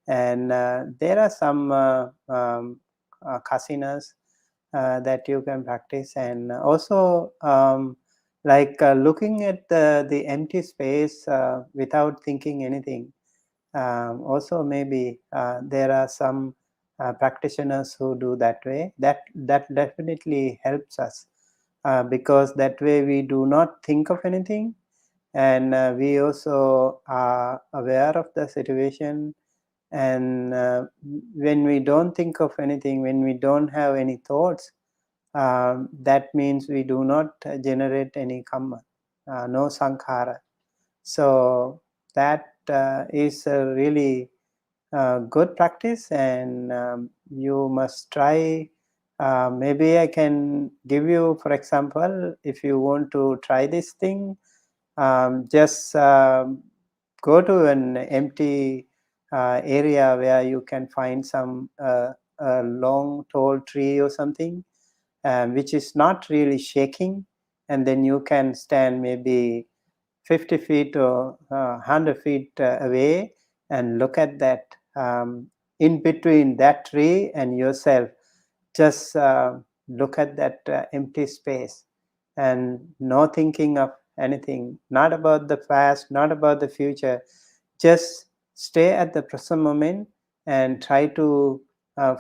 C: And there are some kasinas that you can practice, and also like looking at the empty space without thinking anything. Also maybe there are some practitioners who do that way. That definitely helps us because that way we do not think of anything, and we also are aware of the situation. And when we don't think of anything, when we don't have any thoughts, that means we do not generate any karma, no sankhara. So that is a really good practice, and you must try. Maybe I can give you, for example, if you want to try this thing, just go to an empty area where you can find some a long tall tree or something, which is not really shaking, and then you can stand maybe 50 feet or 100 feet away and look at that. In between that tree and yourself, just look at that empty space, and no thinking of anything, not about the past, not about the future. Just stay at the present moment and try to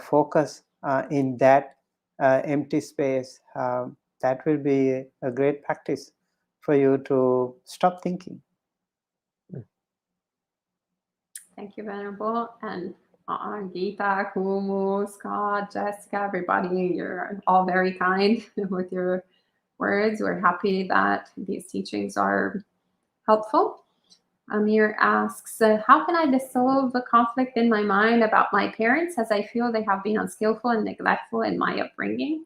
C: focus in that empty space. that will be a great practice for you to stop thinking.
B: Thank you, Venerable. And Geeta, Kumu, Scott, Jessica, everybody, you're all very kind with your words. We're happy that these teachings are helpful. Amir asks, how can I dissolve the conflict in my mind about my parents as I feel they have been unskillful and neglectful in my upbringing?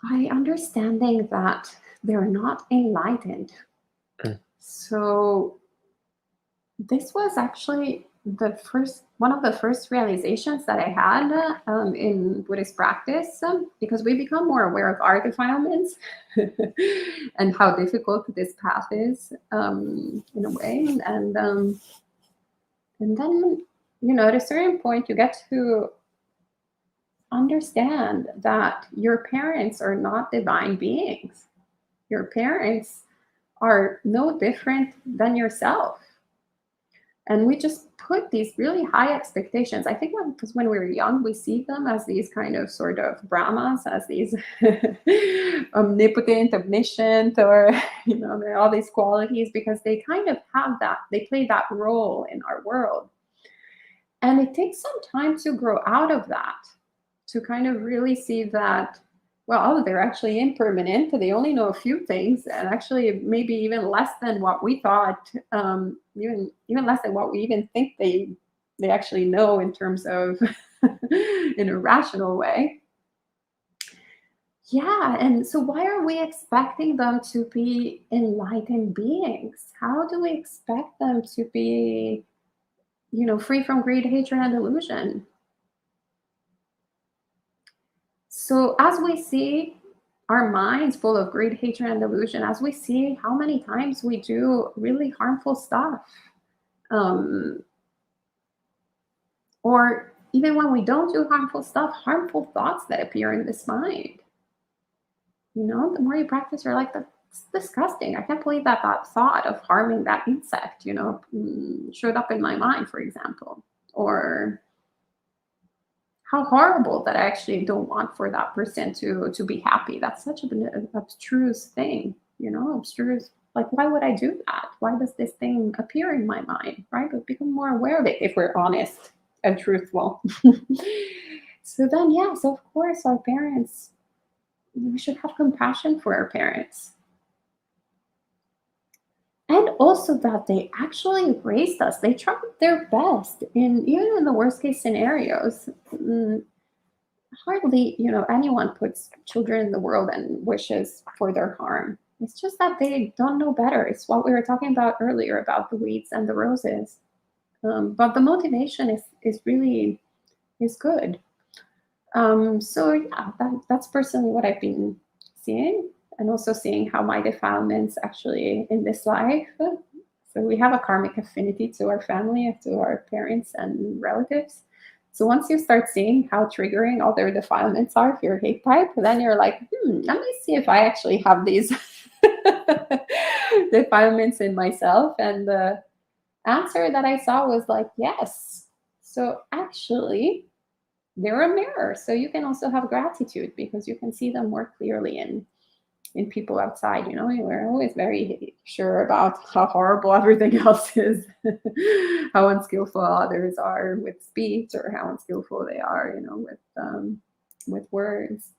B: By understanding that they're not enlightened. So this was actually one of the first realizations that I had in Buddhist practice, because we become more aware of our defilements and how difficult this path is in a way. And then, at a certain point, you get to understand that your parents are not divine beings. Your parents are no different than yourself. And we just put these really high expectations. I think because when we're young, we see them as these kind of sort of Brahmas, as these omnipotent, omniscient, or, there are all these qualities because they kind of have that, they play that role in our world. And it takes some time to grow out of that, to kind of really see that, well, they're actually impermanent. They only know a few things, and actually maybe even less than what we thought, even less than what we even think they actually know in terms of in a rational way. Yeah, and so why are we expecting them to be enlightened beings? How do we expect them to be, free from greed, hatred, and delusion? So as we see our minds full of greed, hatred, and delusion, as we see how many times we do really harmful stuff, or even when we don't do harmful stuff, harmful thoughts that appear in this mind. The more you practice, you're like, that's disgusting. I can't believe that thought of harming that insect, showed up in my mind, for example. Or how horrible that I actually don't want for that person to be happy. That's such an abstruse thing, abstruse. Like, why would I do that? Why does this thing appear in my mind, right? But become more aware of it if we're honest and truthful. So then, yes, of course, our parents, we should have compassion for our parents. And also that they actually raised us. They tried their best, even in the worst case scenarios. Hardly, anyone puts children in the world and wishes for their harm. It's just that they don't know better. It's what we were talking about earlier about the weeds and the roses. But the motivation is really good. So yeah, that's personally what I've been seeing, and also seeing how my defilements actually in this life. So we have a karmic affinity to our family, to our parents and relatives. So once you start seeing how triggering all their defilements are, if you're a hate type, then you're like, let me see if I actually have these defilements in myself. And the answer that I saw was like, yes. So actually, they're a mirror. So you can also have gratitude because you can see them more clearly in people outside. We're always very sure about how horrible everything else is, how unskillful others are with speech, or how unskillful they are, with words.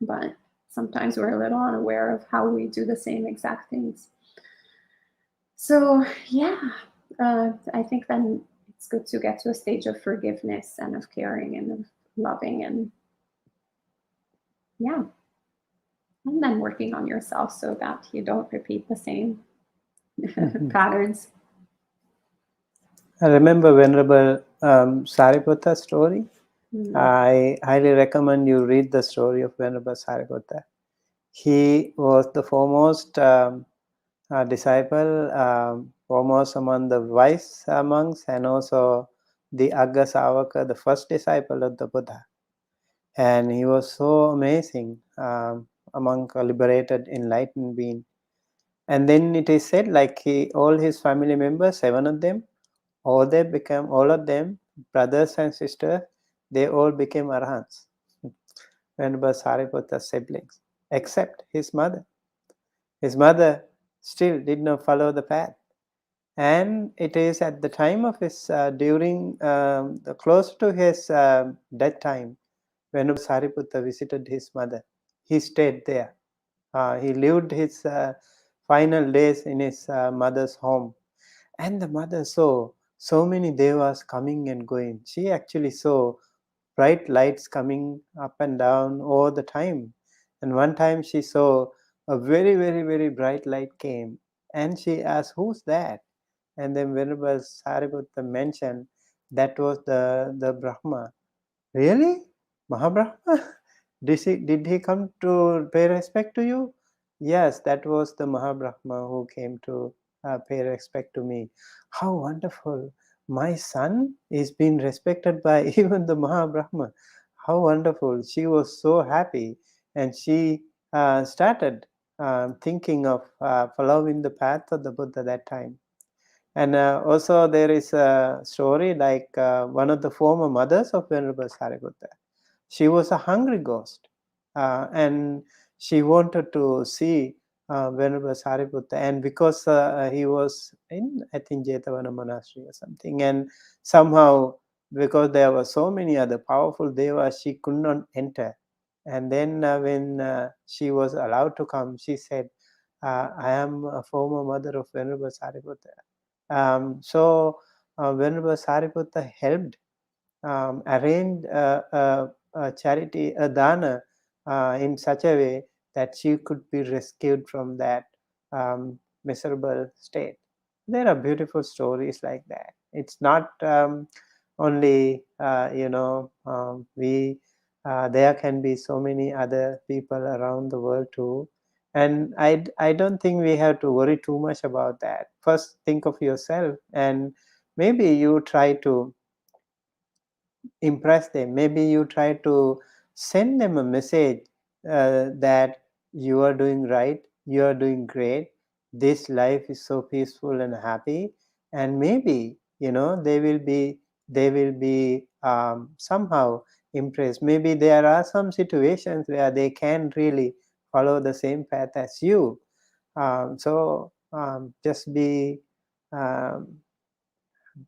B: But sometimes we're a little unaware of how we do the same exact things. So yeah, I think then it's good to get to a stage of forgiveness and of caring and of loving, and yeah. And then working on yourself so that you don't repeat the same patterns.
C: I remember Venerable Sariputta's story. I highly recommend you read the story of Venerable Sariputta. He was the foremost disciple, foremost among the wise monks, and also the Agga Savaka, the first disciple of the Buddha. And he was so amazing among a liberated, enlightened being. And then it is said, like all his family members, 7 of them, all of them, brothers and sisters, they all became arahants. Venerable Sariputta's siblings, except his mother. His mother still did not follow the path. And it is at the time of his, during the close to his death time, Venerable Sariputta visited his mother. He stayed there. He lived his final days in his mother's home. And the mother saw so many devas coming and going. She actually saw bright lights coming up and down all the time. And one time she saw a very, very, very bright light came. And she asked, "Who's that?" And then Venerable Sariputta mentioned that was the Brahma. Really? Mahabrahma? Did he come to pay respect to you? Yes, that was the Mahabrahma who came to pay respect to me. How wonderful. My son is being respected by even the Mahabrahma. How wonderful. She was so happy, and she started thinking of following the path of the Buddha that time. And also there is a story like one of the former mothers of Venerable Sariputta. She was a hungry ghost, and she wanted to see Venerable Sariputta. And because he was in, I think, Jetavana monastery or something, and somehow because there were so many other powerful devas, she could not enter. And then when she was allowed to come, she said, "I am a former mother of Venerable Sariputta." So Venerable Sariputta helped arrange a charity, a dana, in such a way that she could be rescued from that miserable state. There are beautiful stories like that. It's not only we. There can be so many other people around the world too, and I don't think we have to worry too much about that. First, think of yourself, and maybe you try to impress them. Maybe you try to send them a message that you are doing right, you are doing great, this life is so peaceful and happy, and maybe they will be somehow impressed. Maybe there are some situations where they can really follow the same path as you. So just be um,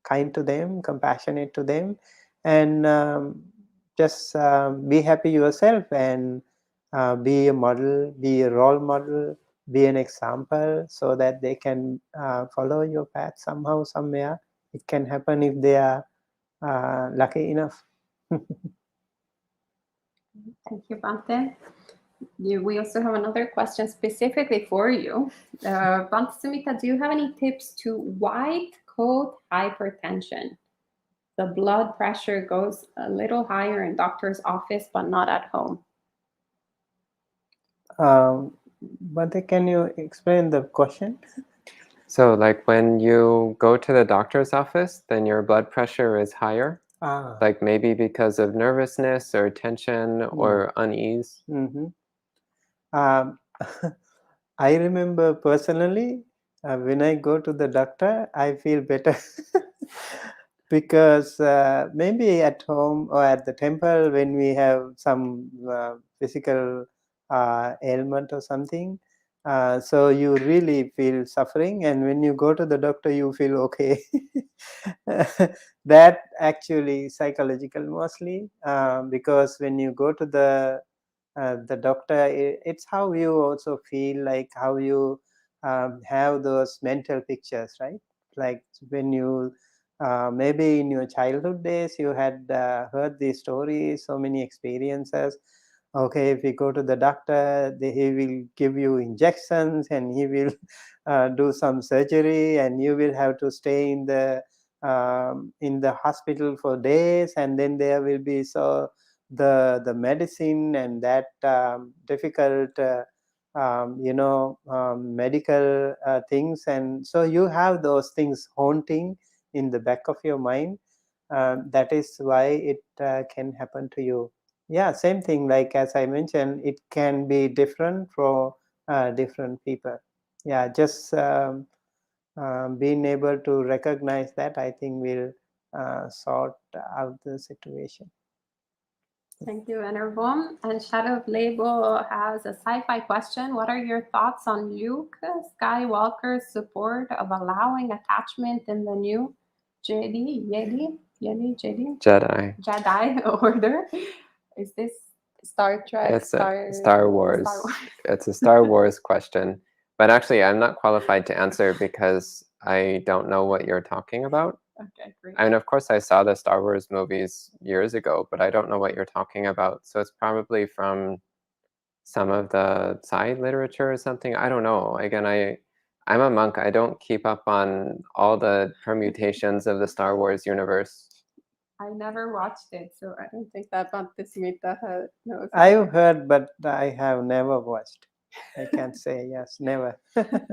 C: kind to them, compassionate to them, and just be happy yourself, and be a model, be a role model, be an example, so that they can follow your path somehow, somewhere. It can happen if they are lucky enough.
B: Thank you, Bhante. We also have another question specifically for you. Bhante Sumita, do you have any tips to white coat hypertension? The blood pressure goes a little higher in doctor's office, but not at home.
C: But can you explain the question?
A: So like when you go to the doctor's office, then your blood pressure is higher? Like maybe because of nervousness or tension or unease?
C: Mm-hmm. I remember personally, when I go to the doctor, I feel better. Because maybe at home or at the temple, when we have some physical ailment or something, so you really feel suffering, and when you go to the doctor, you feel okay. That actually psychological mostly, because when you go to the doctor, it's how you also feel, like how you have those mental pictures, right? Like when you maybe in your childhood days you had heard these stories, so many experiences. Okay, if you go to the doctor, he will give you injections, and he will do some surgery, and you will have to stay in the hospital for days, and then there will be the medicine and that difficult medical things, and so you have those things haunting in the back of your mind. That is why it can happen to you. Yeah, same thing, like as I mentioned, it can be different for different people. Yeah, just being able to recognize that, I think, will sort out the situation.
B: Thank you, Venerable. And Shadow of Label has a sci-fi question. What are your thoughts on Luke Skywalker's support of allowing attachment in the new Jedi Order? Is this Star Trek?
A: It's Star Wars. It's a Star Wars question. But actually, I'm not qualified to answer because I don't know what you're talking about.
B: Okay, great.
A: I mean, of course, I saw the Star Wars movies years ago, but I don't know what you're talking about. So it's probably from some of the side literature or something. I don't know. Again, I'm a monk. I don't keep up on all the permutations of the Star Wars universe.
B: I never watched it, so I don't think that Bhaktismita knows.
C: I've heard, but I have never watched. I can't say yes, never.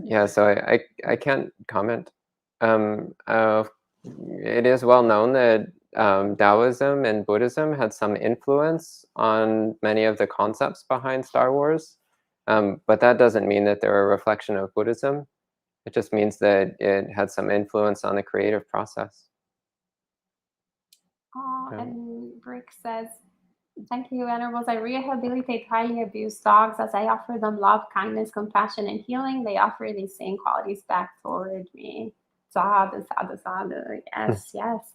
A: Yeah, so I can't comment. It is well known that Taoism and Buddhism had some influence on many of the concepts behind Star Wars, but that doesn't mean that they're a reflection of Buddhism. It just means that it had some influence on the creative process.
B: And Brick says, thank you, Venerables. I rehabilitate highly abused dogs. As I offer them love, kindness, compassion, and healing, they offer these same qualities back toward me. Sadhu, sadhu, sadhu. Yes, yes.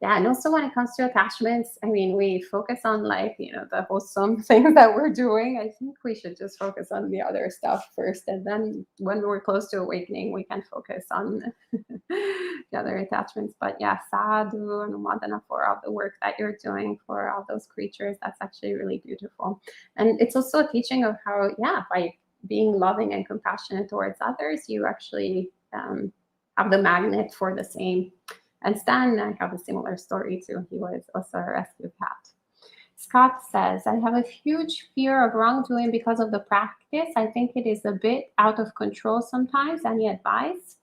B: Yeah, and also when it comes to attachments, I mean, we focus on like, the wholesome things that we're doing. I think we should just focus on the other stuff first. And then when we're close to awakening, we can focus on the other attachments. But yeah, sadhu and madana for all the work that you're doing for all those creatures. That's actually really beautiful. And it's also a teaching of how, by being loving and compassionate towards others, you actually have the magnet for the same. And Stan, I have a similar story too. He was also a rescue cat. Scott says, I have a huge fear of wrongdoing because of the practice. I think it is a bit out of control sometimes. Any advice?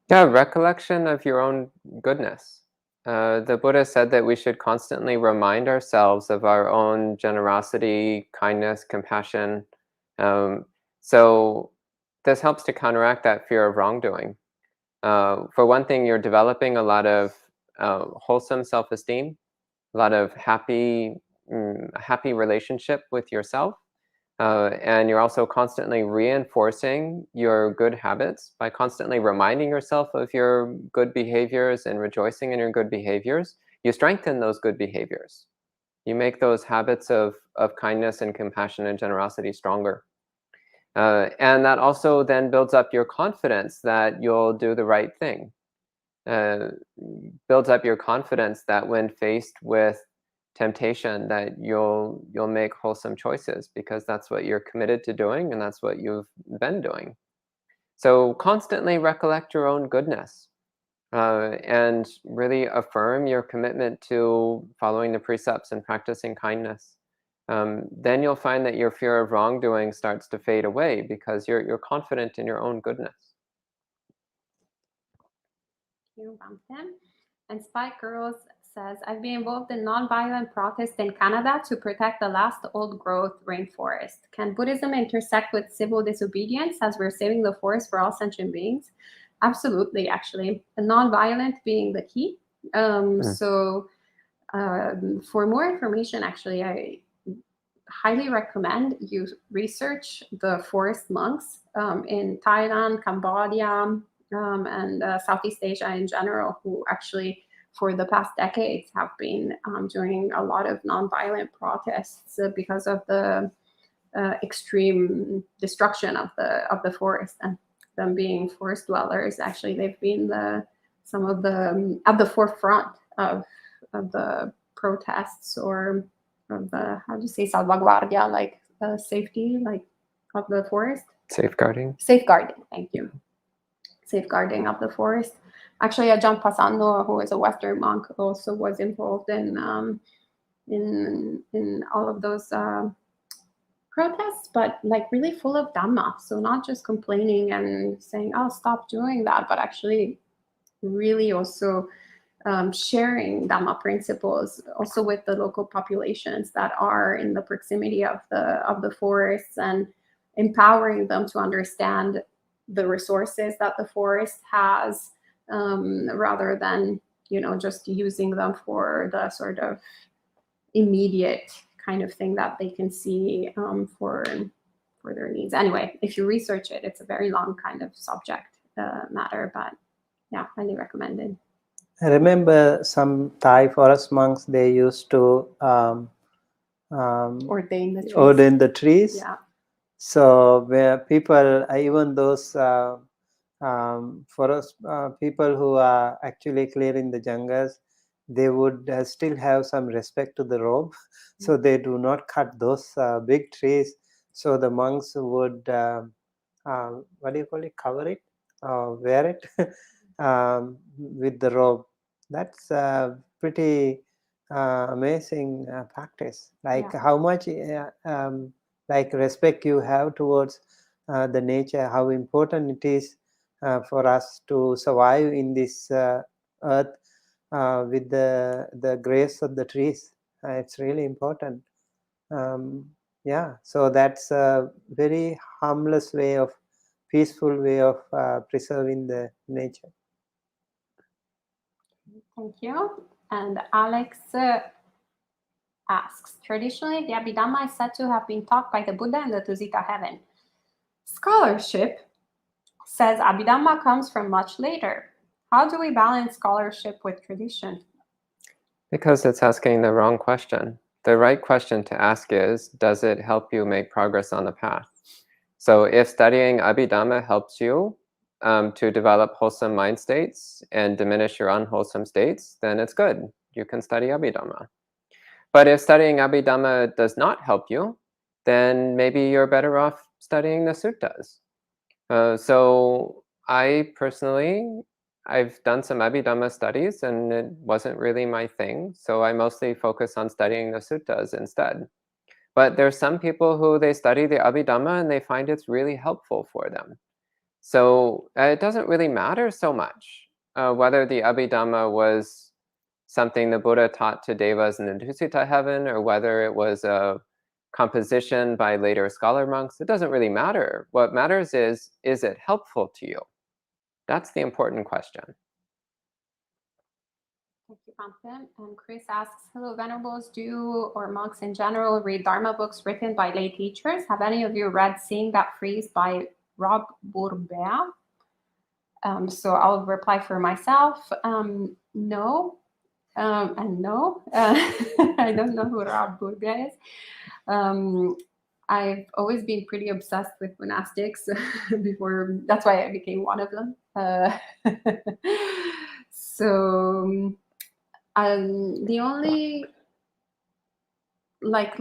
A: Yeah, recollection of your own goodness. The Buddha said that we should constantly remind ourselves of our own generosity, kindness, compassion. So this helps to counteract that fear of wrongdoing. For one thing, you're developing a lot of wholesome self-esteem, a lot of happy relationship with yourself. And you're also constantly reinforcing your good habits by constantly reminding yourself of your good behaviors and rejoicing in your good behaviors. You strengthen those good behaviors. You make those habits of kindness and compassion and generosity stronger. And that also then builds up your confidence that you'll do the right thing. Builds up your confidence that when faced with temptation, that you'll make wholesome choices, because that's what you're committed to doing and that's what you've been doing. So constantly recollect your own goodness and really affirm your commitment to following the precepts and practicing kindness. Then you'll find that your fear of wrongdoing starts to fade away because you're confident in your own goodness.
B: Thank you, Ramtin. And Spike Girls says, I've been involved in nonviolent protests in Canada to protect the last old-growth rainforest. Can Buddhism intersect with civil disobedience as we're saving the forest for all sentient beings? Absolutely, actually. The nonviolent being the key. So for more information, actually, I highly recommend you research the forest monks in Thailand, Cambodia, and Southeast Asia in general, who actually for the past decades have been doing a lot of nonviolent protests because of the extreme destruction of the forest, and them being forest dwellers. Actually, they've been some of the at the forefront of the protests, or of the, how do you say, salvaguardia, like safety, like of the forest. Safeguarding, thank you. Safeguarding of the forest. Actually, Ajahn Pasano, who is a Western monk, also was involved in all of those protests, but like really full of Dhamma. So not just complaining and saying, oh, stop doing that, but actually really also sharing Dhamma principles also with the local populations that are in the proximity of the forests, and empowering them to understand the resources that the forest has, rather than just using them for the sort of immediate kind of thing that they can see for their needs. Anyway, if you research it, it's a very long kind of subject matter, but yeah, highly recommended.
C: I remember some Thai forest monks, they used to
B: Ordain the trees.
C: ordain the trees.
B: Yeah.
C: So where people, even those forest people who are actually clearing the jungles, they would still have some respect to the robe. So they do not cut those big trees. So the monks would, what do you call it, cover it, wear it with the robe. That's pretty amazing practice. Like how much like respect you have towards the nature, how important it is for us to survive in this earth with the grace of the trees. It's really important. Yeah, so that's a very harmless way of, peaceful way of preserving the nature.
B: Thank you. And Alex asks, traditionally, the Abhidhamma is said to have been taught by the Buddha in the Tusita heaven. Scholarship says Abhidhamma comes from much later. How do we balance scholarship with tradition?
A: Because it's asking the wrong question. The right question to ask is, does it help you make progress on the path? So if studying Abhidhamma helps you to develop wholesome mind states and diminish your unwholesome states, then it's good. You can study Abhidhamma. But if studying Abhidhamma does not help you, then maybe you're better off studying the suttas. So I personally, I've done some Abhidhamma studies and it wasn't really my thing. So I mostly focus on studying the suttas instead. But there's some people who they study the Abhidhamma and they find it's really helpful for them. So it doesn't really matter so much whether the Abhidhamma was something the Buddha taught to devas in the Tusita heaven or whether it was a composition by later scholar monks. It doesn't really matter. What matters is it helpful to you? That's the important question.
B: Thank you, Bante. And Chris asks, hello, Venerables, do you or monks in general read Dharma books written by lay teachers? Have any of you read Seeing That Freeze by Rob Bourbea? So I'll reply for myself. No. And no. I don't know who Rob Bourbea is. I've always been pretty obsessed with monastics before. That's why I became one of them. So the only like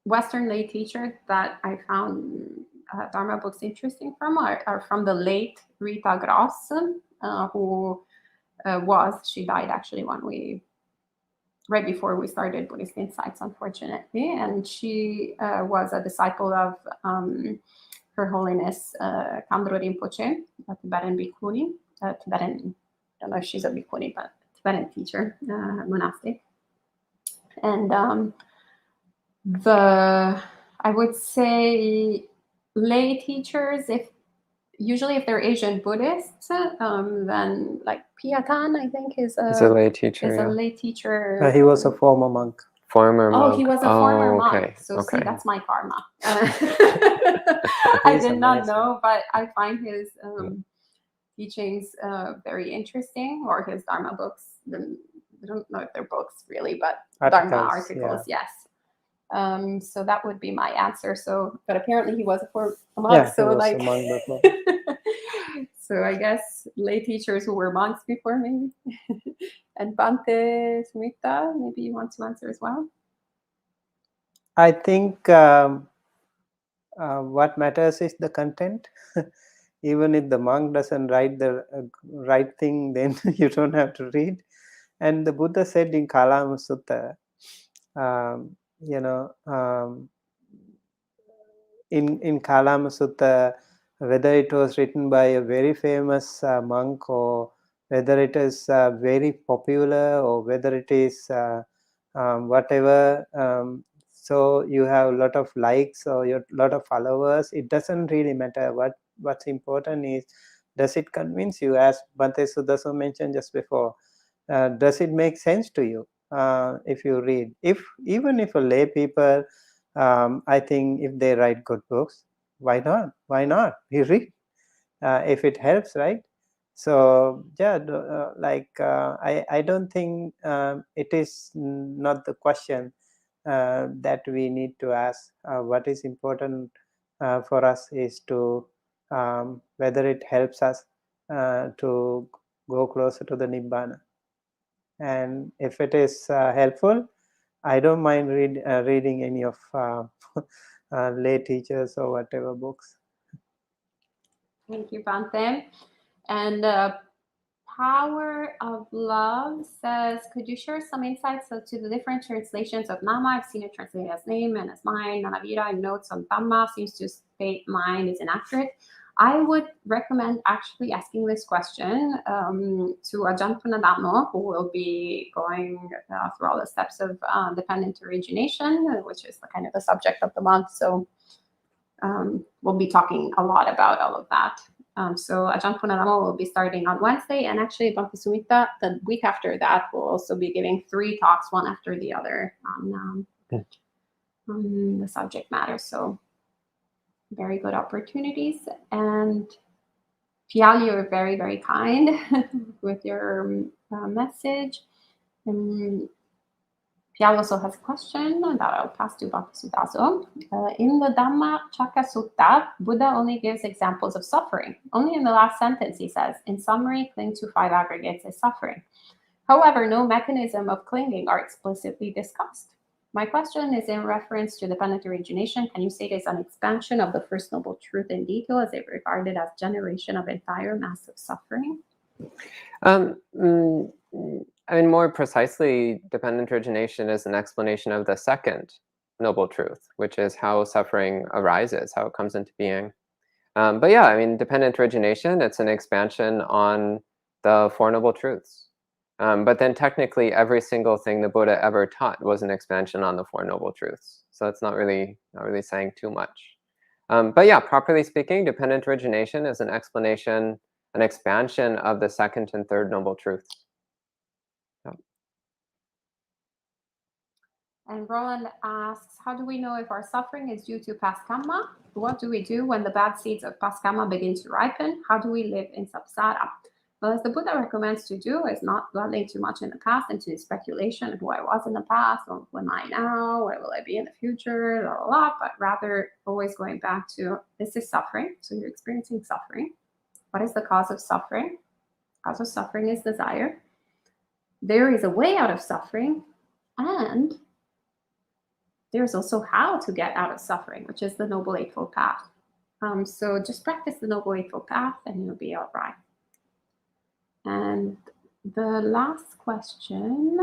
B: Western lay teacher that I found Dharma books interesting from are from the late Rita Gross, who she died actually right before we started Buddhist Insights, unfortunately, and she was a disciple of Her Holiness Kandro Rinpoche, a Tibetan bhikkhuni, I don't know if she's a bhikkhuni, but Tibetan teacher, monastic. And I would say lay teachers, usually if they're Asian Buddhists, then like Piatan, I think, is a
A: lay teacher.
B: A lay teacher.
C: He was a former monk.
A: Former monk.
B: Oh, he was a former monk.
A: Okay.
B: So
A: okay.
B: see, that's my karma. I did not know, but I find his teachings very interesting, or his Dharma books. I don't know if they're books really, but Dharma articles, yes. So that would be my answer. So, but apparently he was a monk.
C: Yeah,
B: so
C: like, a monk before.
B: So I guess lay teachers who were monks before me. And Bante Sumita, maybe you want to answer as well.
C: I think what matters is the content. Even if the monk doesn't write the right thing, then you don't have to read. And the Buddha said in Kalama Sutta, in Kalama Sutta, whether it was written by a very famous monk or whether it is very popular or whether it is whatever, so you have a lot of likes or a lot of followers, it doesn't really matter. What's important is, does it convince you, as Bhante Sudaso mentioned just before, does it make sense to you? if you read. Even if a lay people, I think if they write good books, why not? Why not? We read if it helps, right? So yeah, I don't think it is not the question that we need to ask. What is important for us is to whether it helps us to go closer to the nibbana. And if it is helpful, I don't mind reading any of lay teachers or whatever books.
B: Thank you, Bante. And Power of Love says, could you share some insights to the different translations of Nama? I've seen it translated as name and as mind. Nanavira in notes on Dhamma seems to state mind is inaccurate. I would recommend actually asking this question to Ajahn Punadhammo, who will be going through all the steps of dependent origination, which is kind of the subject of the month. So we'll be talking a lot about all of that. So Ajahn Punadhammo will be starting on Wednesday, and actually Bhante Sumita, the week after that, will also be giving 3 talks, one after the other, on the subject matter. So very good opportunities. And Pial, you're very, very kind with your message. Pial also has a question that I'll pass to Bhante Sudaso. In the Dhamma Chakra Sutta, Buddha only gives examples of suffering. Only in the last sentence he says, in summary, cling to 5 aggregates is suffering. However, no mechanism of clinging are explicitly discussed. My question is in reference to dependent origination. Can you say it is an expansion of the First Noble Truth in detail? Is it regarded as generation of entire mass of suffering?
A: I mean, more precisely, dependent origination is an explanation of the second noble truth, which is how suffering arises, how it comes into being. But yeah, I mean, dependent origination, it's an expansion on the Four Noble Truths. But then technically every single thing the Buddha ever taught was an expansion on the Four Noble Truths. So it's not really saying too much. But yeah, properly speaking, dependent origination is an explanation, an expansion of the second and third noble truths. Yeah.
B: And Roland asks, how do we know if our suffering is due to past karma? What do we do when the bad seeds of past karma begin to ripen? How do we live in samsara? Well, as the Buddha recommends to do, is not dwelling too much in the past into speculation of who I was in the past, or who am I now, where will I be in the future, blah, blah, blah, but rather always going back to, this is suffering. So you're experiencing suffering. What is the cause of suffering? The cause of suffering is desire. There is a way out of suffering, and there's also how to get out of suffering, which is the Noble Eightfold Path. So just practice the Noble Eightfold Path and you'll be all right. And the last question,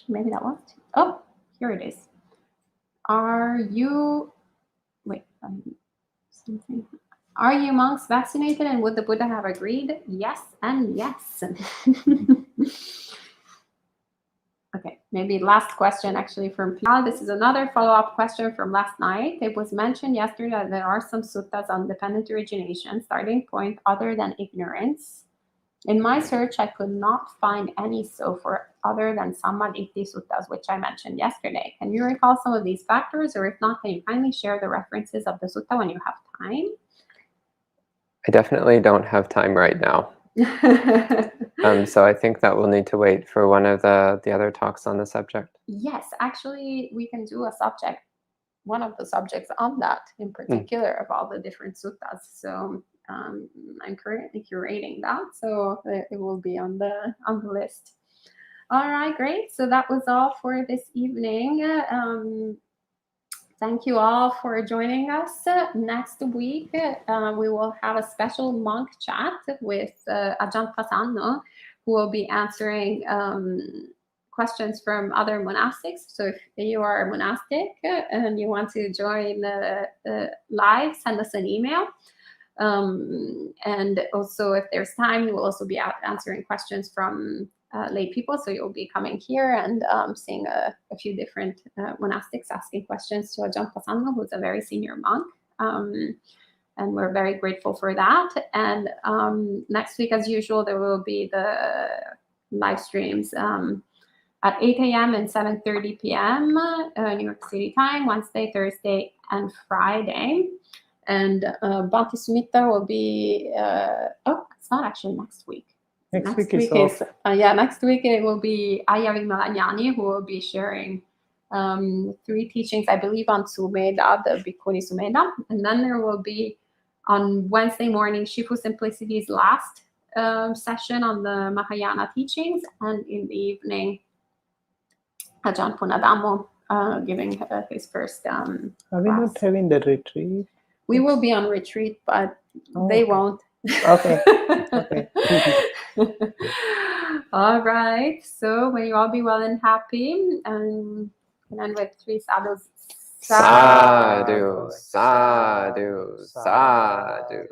B: maybe that was, oh, here it is. Are you monks vaccinated, and would the Buddha have agreed? Yes and yes. Okay, maybe last question actually from Pia. This is another follow-up question from last night. It was mentioned yesterday that there are some suttas on dependent origination, starting point other than ignorance. In my search, I could not find any so for other than Sammaditthi suttas, which I mentioned yesterday. Can you recall some of these factors, or if not, can you kindly share the references of the sutta when you have time?
A: I definitely don't have time right now. So I think that we'll need to wait for one of the other talks on the subject.
B: Yes, actually, we can do one of the subjects on that in particular of all the different suttas. So I'm currently curating that, so it will be on the list. All right, great. So that was all for this evening. Thank you all for joining us. Next week, we will have a special monk chat with Ajahn Prasanna, who will be answering questions from other monastics. So if you are a monastic and you want to join the live, send us an email. And also, if there's time, we will also be answering questions from lay people. So you'll be coming here and seeing a few different monastics asking questions to Ajahn Prasanna, who's a very senior monk. And we're very grateful for that. And next week, as usual, there will be the live streams at 8 a.m. and 7:30 p.m. New York City time, Wednesday, Thursday, and Friday. And Bhakti Sumita will be, it's not actually next week.
C: Next week is off.
B: Next week it will be Ayya Vimalanyani, who will be sharing 3 teachings, I believe, on Sumedha, the Bhikkhuni Sumedha. And then there will be on Wednesday morning Shifu Simplicity's last session on the Mahayana teachings, and in the evening Ajahn Punadamo giving his first
C: Are we not having the retreat?
B: We will be on retreat, but they won't.
C: Okay. Okay.
B: All right. So may you all be well and happy. And end with 3 sadhus.
A: Sadhu, sadhu, sadhu.